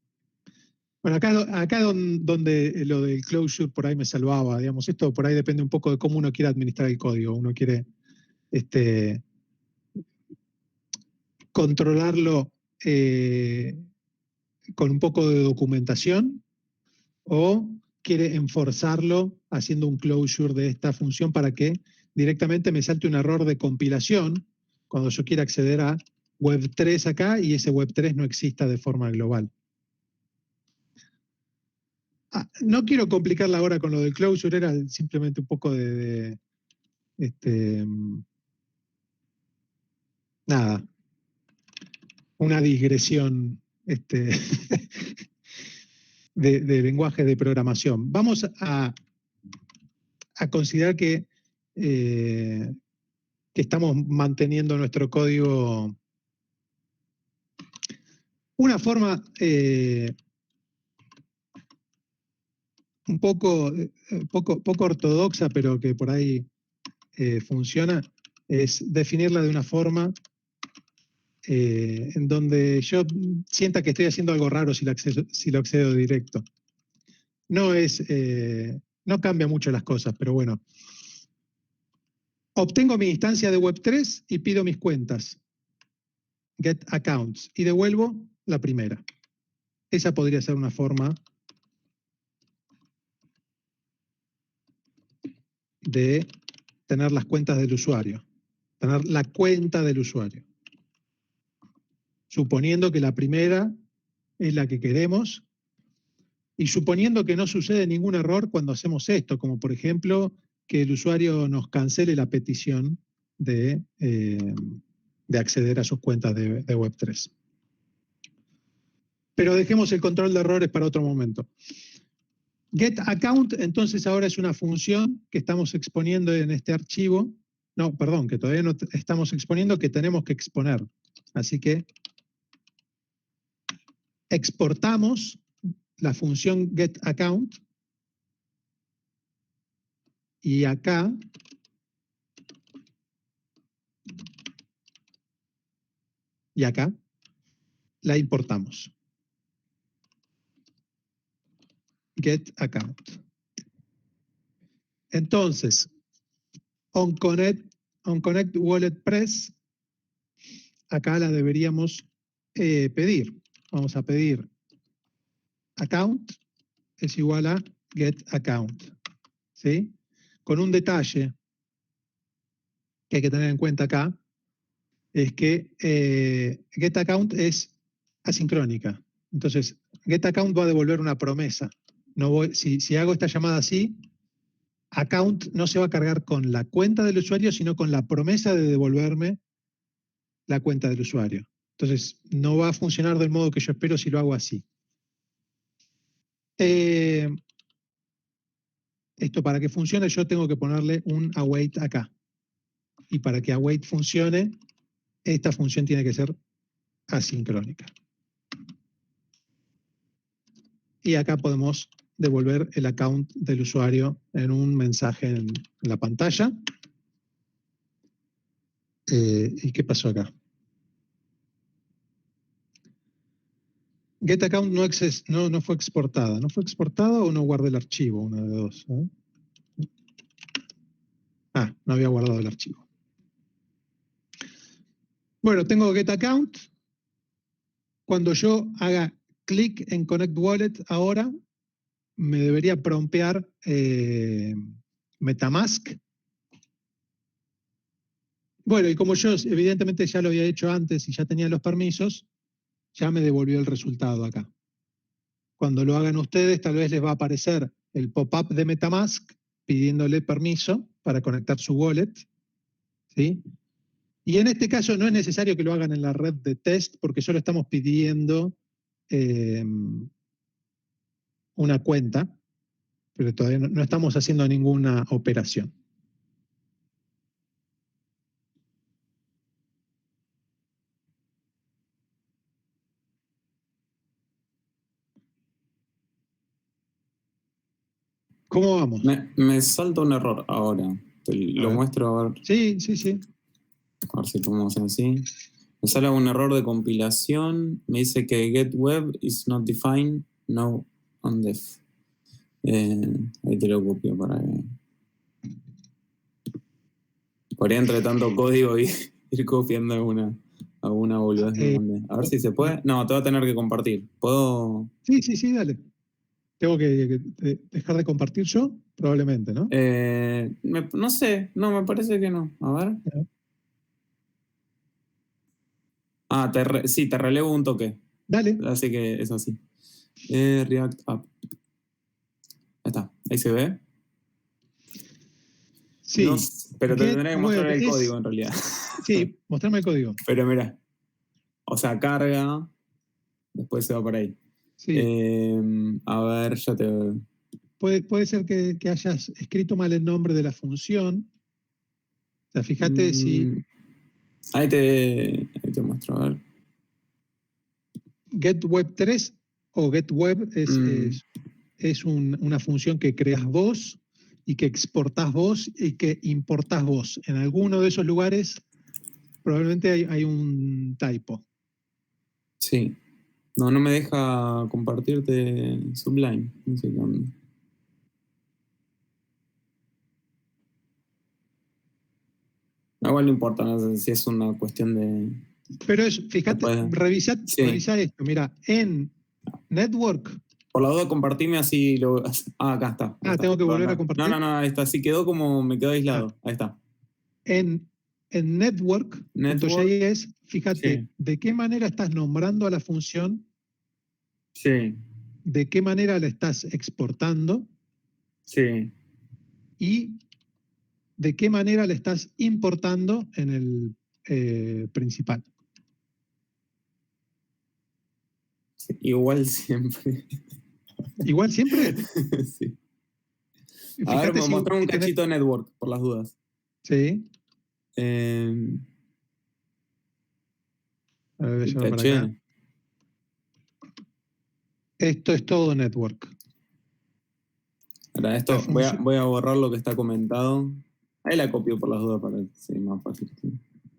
Bueno, acá donde lo del closure por ahí me salvaba, digamos, esto por ahí depende un poco de cómo uno quiere administrar el código. Uno quiere controlarlo con un poco de documentación o quiere enforzarlo haciendo un closure de esta función para que directamente me salte un error de compilación cuando yo quiera acceder a Web3 acá y ese Web3 no exista de forma global. No quiero complicarla ahora con lo del closure, era simplemente un poco nada, una digresión de lenguaje de programación. Vamos a considerar que estamos manteniendo nuestro código. Una forma un poco ortodoxa, pero que por ahí funciona, es definirla de una forma en donde yo sienta que estoy haciendo algo raro si lo accedo directo. No cambia mucho las cosas, pero bueno. Obtengo mi instancia de Web3 y pido mis cuentas, get accounts, y devuelvo la primera. Esa podría ser una forma de tener las cuentas del usuario, tener la cuenta del usuario. Suponiendo que la primera es la que queremos y suponiendo que no sucede ningún error cuando hacemos esto, como por ejemplo que el usuario nos cancele la petición de acceder a sus cuentas de Web3. Pero dejemos el control de errores para otro momento. GetAccount, entonces ahora es una función que estamos exponiendo en este archivo. No, perdón, que todavía no estamos exponiendo, que tenemos que exponer. Así que exportamos la función getAccount y acá la importamos. GetAccount. Entonces, onConnect Wallet Press, acá la deberíamos pedir. Vamos a pedir account es igual a getAccount. ¿Sí? Con un detalle que hay que tener en cuenta acá, es que getAccount es asincrónica. Entonces, getAccount va a devolver una promesa. Si hago esta llamada así, account no se va a cargar con la cuenta del usuario, sino con la promesa de devolverme la cuenta del usuario. Entonces, no va a funcionar del modo que yo espero si lo hago así. Esto para que funcione yo tengo que ponerle un await acá. Y para que await funcione, esta función tiene que ser asincrónica. Y acá podemos devolver el account del usuario en un mensaje en la pantalla. ¿Y qué pasó acá? GetAccount no fue exportada. ¿No fue exportada o no guardé el archivo? Una de dos. No había guardado el archivo. Bueno, tengo Get Account. Cuando yo haga clic en Connect Wallet ahora, me debería promptear MetaMask. Bueno, y como yo evidentemente ya lo había hecho antes y ya tenía los permisos, ya me devolvió el resultado acá. Cuando lo hagan ustedes, tal vez les va a aparecer el pop-up de MetaMask pidiéndole permiso para conectar su wallet, ¿sí? Y en este caso no es necesario que lo hagan en la red de test porque solo estamos pidiendo una cuenta, pero todavía no estamos haciendo ninguna operación. ¿Cómo vamos? Me salta un error ahora. Lo muestro a ver. Sí, sí, sí. A ver si podemos hacer así. Me sale un error de compilación. Me dice que getWeb is not defined. No undef. Ahí te lo copio para que... Podría entre tanto código y ir copiando alguna boludez. A ver si se puede. No, te va a tener que compartir. ¿Puedo...? Sí, sí, sí, dale. ¿Tengo que dejar de compartir yo? Probablemente, ¿no? No sé. No, me parece que no. A ver. Ah, sí, te relevo un toque. Dale. Así que es así. React App. Ahí está. Ahí se ve. Sí. No, pero te tendré que mostrar el código en realidad. Sí, mostrame el código. Pero mira. O sea, carga. Después se va por ahí. Sí. A ver, ya te... Puede ser que hayas escrito mal el nombre de la función. O sea, fíjate si... Ahí te muestro, a ver. GetWeb3 o GetWeb es una función que creas vos y que exportás vos y que importás vos. En alguno de esos lugares probablemente hay un typo. Sí. No me deja compartirte Sublime. No sé qué onda. Igual no importa, no sé si es una cuestión de... Pero fíjate, revisa esto. Mira, en Network... Por la duda, compartime así lo... acá está. Tengo que volver a compartir. No, ahí está. Así quedó como me quedó aislado. Ahí está. En network.js, fíjate de qué manera estás nombrando a la función, de qué manera la estás exportando y de qué manera la estás importando en el principal. Sí, igual siempre. ¿Igual siempre? Sí. Fíjate, a ver, me mostró un cachito de network, por las dudas. Sí. A ver, para acá. Esto es todo network. Ahora, esto voy a borrar lo que está comentado. Ahí la copio por las dudas para que sea más fácil.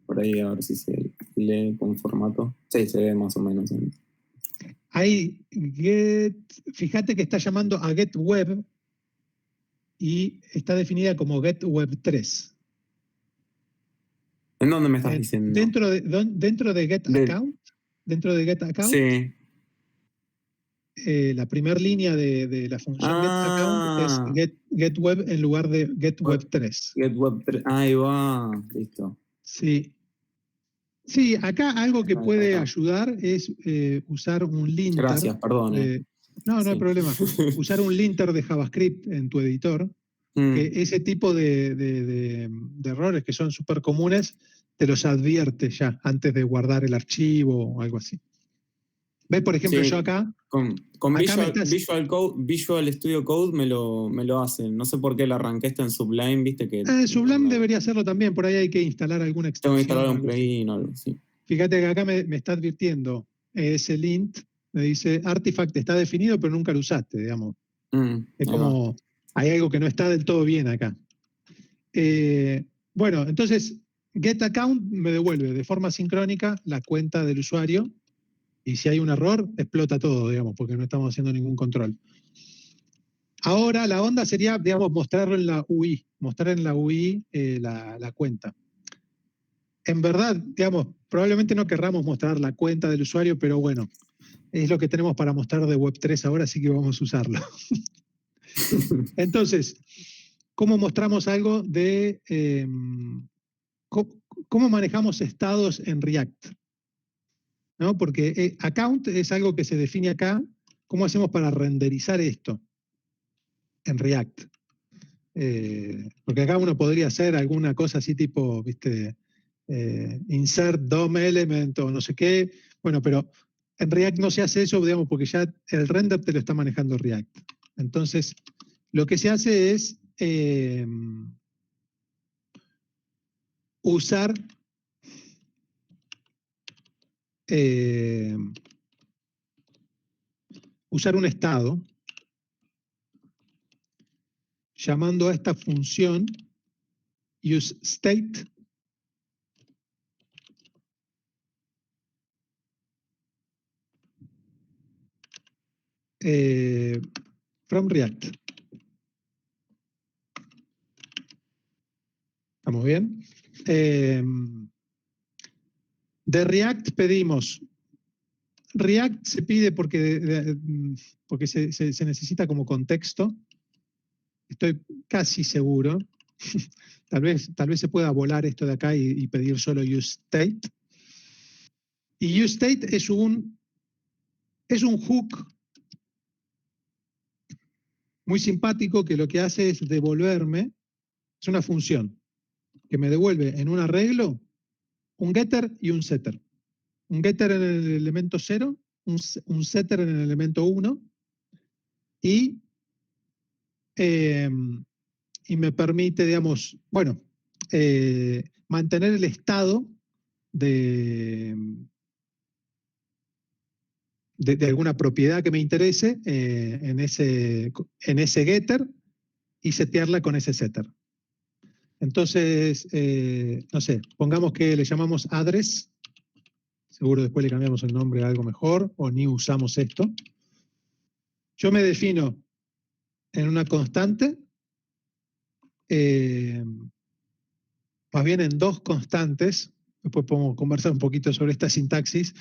Por ahí a ver si se lee con formato. Sí, se ve más o menos. Ahí, fíjate que está llamando a GetWeb y está definida como GetWeb3. ¿En dónde me estás diciendo? Dentro de GetAccount. Dentro de GetAccount. Sí. La primera línea de la función GetAccount es GetWeb en lugar de GetWeb3. GetWeb3, ahí va, listo. Sí. Sí, acá algo que puede ayudar es usar un linter. Gracias, perdón. No hay problema. Usar un linter de JavaScript en tu editor. Que ese tipo de errores que son súper comunes te los advierte ya antes de guardar el archivo o algo así. ¿Ves? Por ejemplo, yo acá... Con Visual Studio Code me lo hace. No sé por qué lo arranqué esto en Sublime, viste que... Sublime debería hacerlo también, por ahí hay que instalar alguna extensión. Tengo que instalar un plugin o algo así. Fíjate que acá me está advirtiendo ese lint, me dice Artifact está definido pero nunca lo usaste, digamos. Es como... Hay algo que no está del todo bien acá. Bueno, entonces, GetAccount me devuelve de forma sincrónica la cuenta del usuario y si hay un error, explota todo, digamos, porque no estamos haciendo ningún control. Ahora, la onda sería, digamos, mostrarlo en la UI, mostrar en la UI la cuenta. en verdad, digamos, probablemente no querramos mostrar la cuenta del usuario, pero bueno, es lo que tenemos para mostrar de Web3 ahora, así que vamos a usarlo. Entonces, ¿cómo mostramos algo de cómo manejamos estados en React? ¿No? Porque account es algo que se define acá. ¿Cómo hacemos para renderizar esto en React? Porque acá uno podría hacer alguna cosa así tipo, ¿viste? Insert DOM element o no sé qué. Bueno, pero en React no se hace eso, digamos, porque ya el render te lo está manejando React. Entonces, lo que se hace es usar un estado llamando a esta función useState from React. ¿Estamos bien? De React pedimos. React se pide porque se necesita como contexto. Estoy casi seguro. Tal vez se pueda volar esto de acá y pedir solo useState. Y useState es un hook muy simpático que lo que hace es devolverme, es una función que me devuelve en un arreglo un getter y un setter. Un getter en el elemento 0, un setter en el elemento 1 y me permite, digamos, bueno, mantener el estado de alguna propiedad que me interese en ese getter y setearla con ese setter. Entonces, no sé, pongamos que le llamamos address, seguro después le cambiamos el nombre a algo mejor o ni usamos esto. Yo me defino en una constante, más bien en dos constantes, después podemos conversar un poquito sobre esta sintaxis.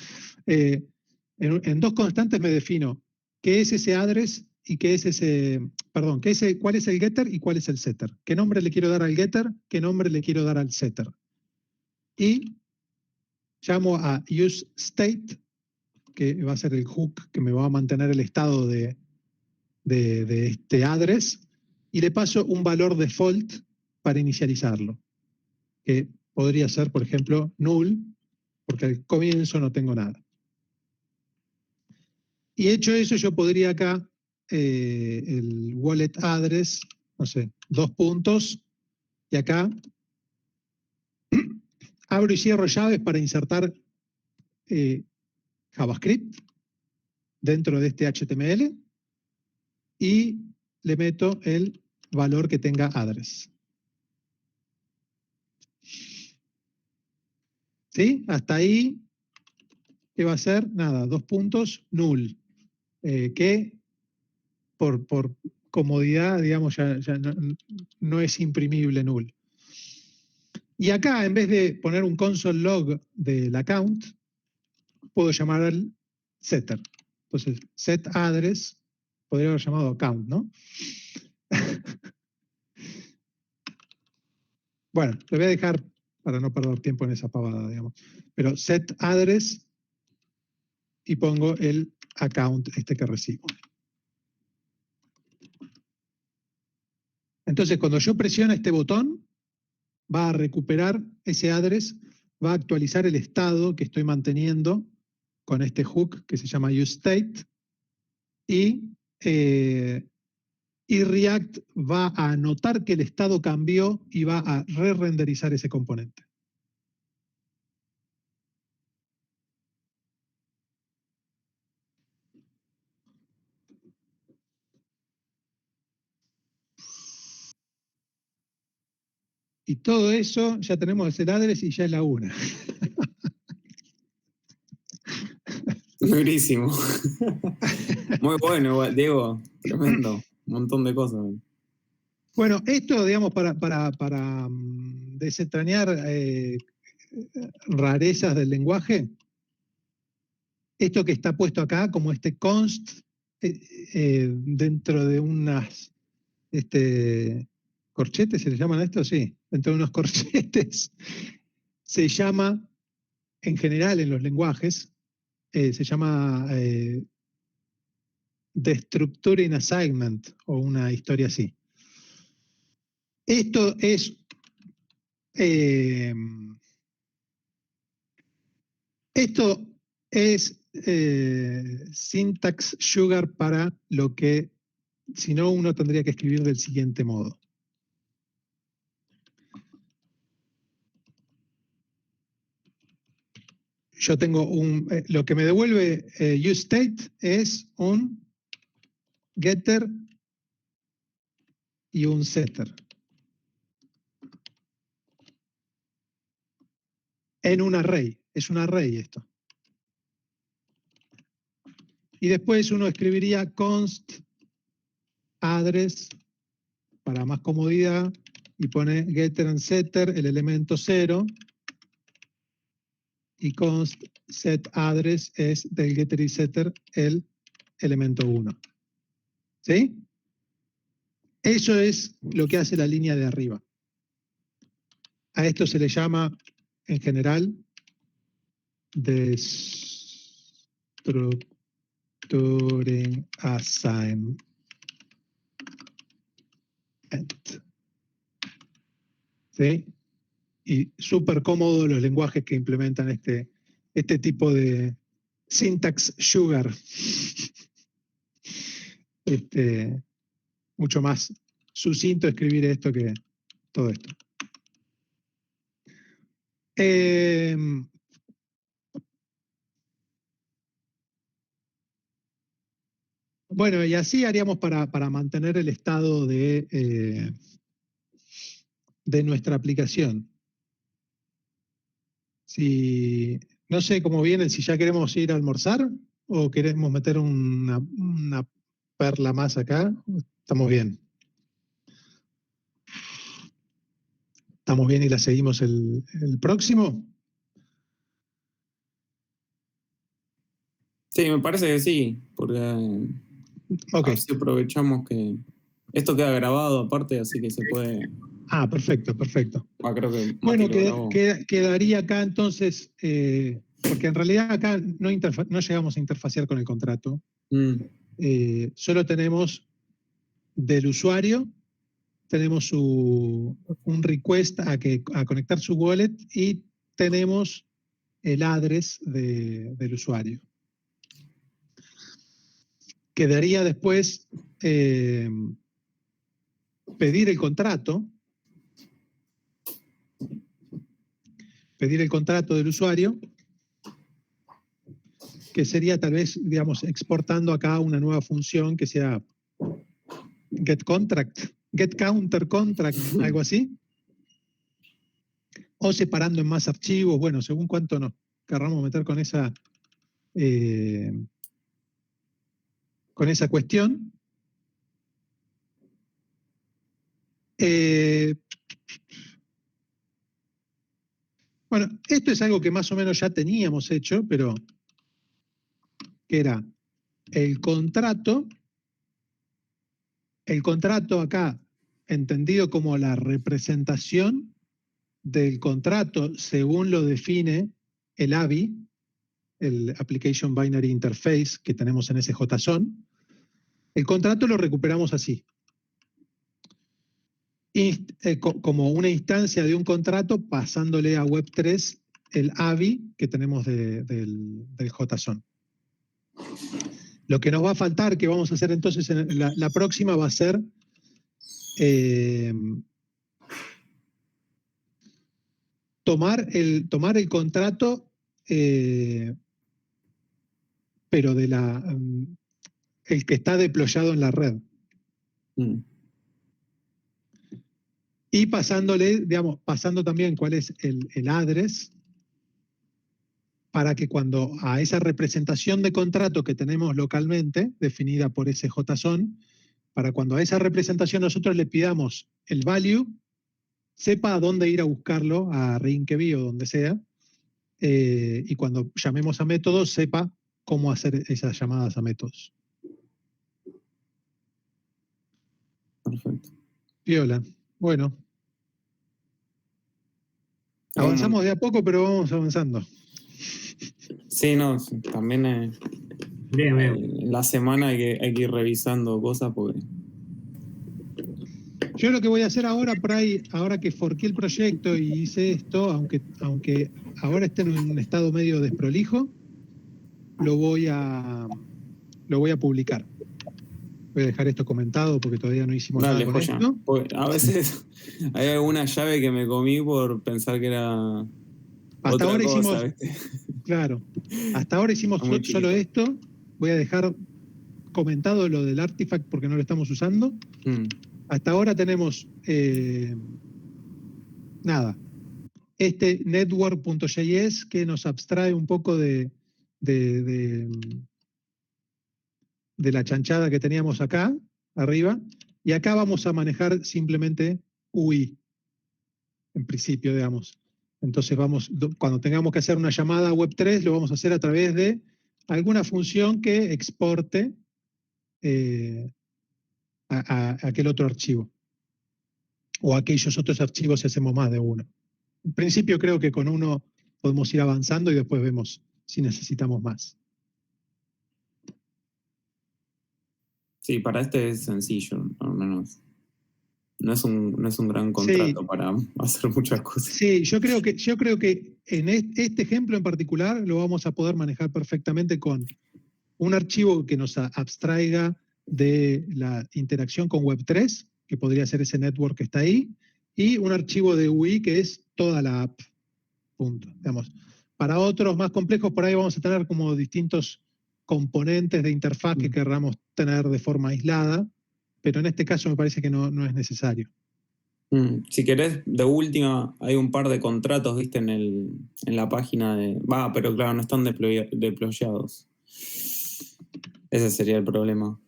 En dos constantes me defino qué es ese address y qué es cuál es el getter y cuál es el setter. ¿Qué nombre le quiero dar al getter? ¿Qué nombre le quiero dar al setter? Y llamo a useState, que va a ser el hook que me va a mantener el estado de este address, y le paso un valor default para inicializarlo, que podría ser, por ejemplo, null, porque al comienzo no tengo nada. Y hecho eso, yo podría acá, el wallet address, no sé, 2 puntos, y acá abro y cierro llaves para insertar JavaScript dentro de este HTML y le meto el valor que tenga address. ¿Sí? Hasta ahí, ¿qué va a ser? Nada, 2 puntos, null. Que por comodidad, digamos, ya no es imprimible null. Y acá, en vez de poner un console log del account, puedo llamar al setter. Entonces, set address, podría haber llamado account, ¿no? Bueno, lo voy a dejar para no perder tiempo en esa pavada, digamos. Pero set address y pongo el account que recibo. Entonces, cuando yo presiono este botón, va a recuperar ese address, va a actualizar el estado que estoy manteniendo con este hook que se llama useState y React va a anotar que el estado cambió y va a re-renderizar ese componente. Y todo eso, ya tenemos el address y ya es la una. Durísimo. Muy bueno, Diego. Tremendo. Un montón de cosas. Bueno, esto, digamos, para desentrañar rarezas del lenguaje, esto que está puesto acá como este const dentro de unas corchetes, ¿se le llaman a esto? Sí, dentro de unos corchetes, se llama, en general en los lenguajes, se llama destructuring assignment o una historia así. Esto es syntax sugar para lo que, si no, uno tendría que escribir del siguiente modo. Yo tengo lo que me devuelve useState es un getter y un setter. En un array, es un array esto. Y después uno escribiría const address para más comodidad y pone getter and setter el elemento 0 y const set address es del getter y setter el elemento 1. ¿Sí? Eso es lo que hace la línea de arriba. A esto se le llama en general destructuring assignment. ¿Sí? Y súper cómodo los lenguajes que implementan este tipo de syntax sugar. Mucho más sucinto escribir esto que todo esto. Bueno, y así haríamos para mantener el estado de nuestra aplicación. No sé cómo viene, si ya queremos ir a almorzar o queremos meter una perla más acá. Estamos bien. ¿Estamos bien y la seguimos el próximo? Sí, me parece que sí, porque Okay. así aprovechamos que esto queda grabado aparte, así que se puede... Ah, perfecto, perfecto. Creo que bueno, quedaría acá entonces, porque en realidad acá no llegamos a interfacear con el contrato. Solo tenemos del usuario, tenemos un request a conectar su wallet y tenemos el address del usuario. Quedaría después pedir el contrato del usuario, que sería tal vez, digamos, exportando acá una nueva función que sea getCounterContract, algo así, o separando en más archivos, bueno, según cuánto nos querramos meter con esa cuestión. Bueno, esto es algo que más o menos ya teníamos hecho, pero que era el contrato acá entendido como la representación del contrato según lo define el ABI, el Application Binary Interface que tenemos en ese JSON. El contrato lo recuperamos así. Como una instancia de un contrato pasándole a Web3 el ABI que tenemos del JSON. Lo que nos va a faltar, que vamos a hacer entonces en la próxima, va a ser tomar el contrato, pero el que está deployado en la red. Y pasando también cuál es el address, para que cuando a esa representación de contrato que tenemos localmente, definida por ese JSON, para cuando a esa representación nosotros le pidamos el value, sepa a dónde ir a buscarlo, a Rinkevi o donde sea, y cuando llamemos a métodos, sepa cómo hacer esas llamadas a métodos. Perfecto. Piola. Bueno. Avanzamos de a poco, pero vamos avanzando. Sí, no, sí, también Bien. la semana hay que ir revisando cosas porque... Yo lo que voy a hacer ahora, por ahí, ahora que forqué el proyecto y hice esto, aunque ahora esté en un estado medio desprolijo, lo voy a publicar. Voy a dejar esto comentado porque todavía no hicimos nada con esto. Porque a veces hay alguna llave que me comí por pensar que era Hasta otra ahora cosa, hicimos, ¿viste? claro, hasta ahora hicimos Muy solo esto. Voy a dejar comentado lo del artifact porque no lo estamos usando. Hasta ahora tenemos nada. Este network.js que nos abstrae un poco de la chanchada que teníamos acá, arriba, y acá vamos a manejar simplemente UI, en principio, digamos. Entonces cuando tengamos que hacer una llamada a Web3, lo vamos a hacer a través de alguna función que exporte a aquel otro archivo, o aquellos otros archivos si hacemos más de uno. En principio creo que con uno podemos ir avanzando y después vemos si necesitamos más. Sí, para este es sencillo, al menos. No es un gran contrato para hacer muchas cosas. Sí, yo creo que en este ejemplo en particular lo vamos a poder manejar perfectamente con un archivo que nos abstraiga de la interacción con Web3, que podría ser ese network que está ahí, y un archivo de UI que es toda la app. Punto. Digamos, para otros más complejos, por ahí vamos a tener como distintos componentes de interfaz que querramos tener de forma aislada, pero en este caso me parece que no es necesario. Si querés, de última, hay un par de contratos, viste, en la página de... pero claro, no están deployados. Ese sería el problema.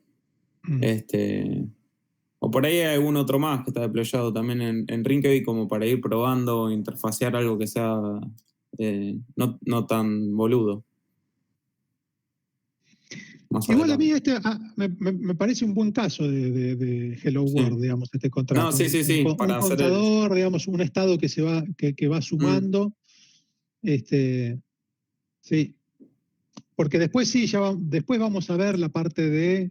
O por ahí hay algún otro más que está deployado también en Rinkevi como para ir probando, interfacear algo que sea no tan boludo. Igual a mí me parece un buen caso de Hello World, digamos, este contrato. No, sí. Un contador, digamos, un estado que va sumando. Sí. Porque después después vamos a ver la parte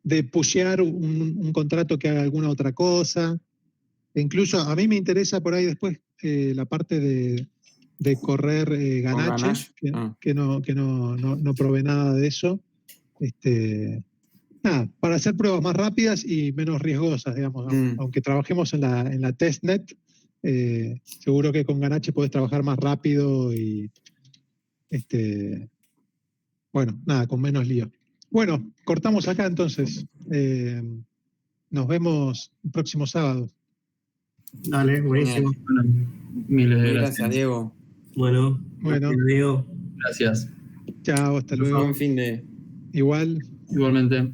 de pushear un contrato que haga alguna otra cosa. E incluso a mí me interesa por ahí después la parte de correr Ganache, que no provee nada de eso. Nada, para hacer pruebas más rápidas y menos riesgosas, digamos. Aunque trabajemos en la testnet, seguro que con Ganache podés trabajar más rápido y bueno, nada, con menos lío. Bueno, cortamos acá entonces. Nos vemos el próximo sábado. Dale, buenísimo. Bueno, miles de gracias, Diego. Bueno. Gracias. Chao, hasta luego. Buen fin de... Igualmente.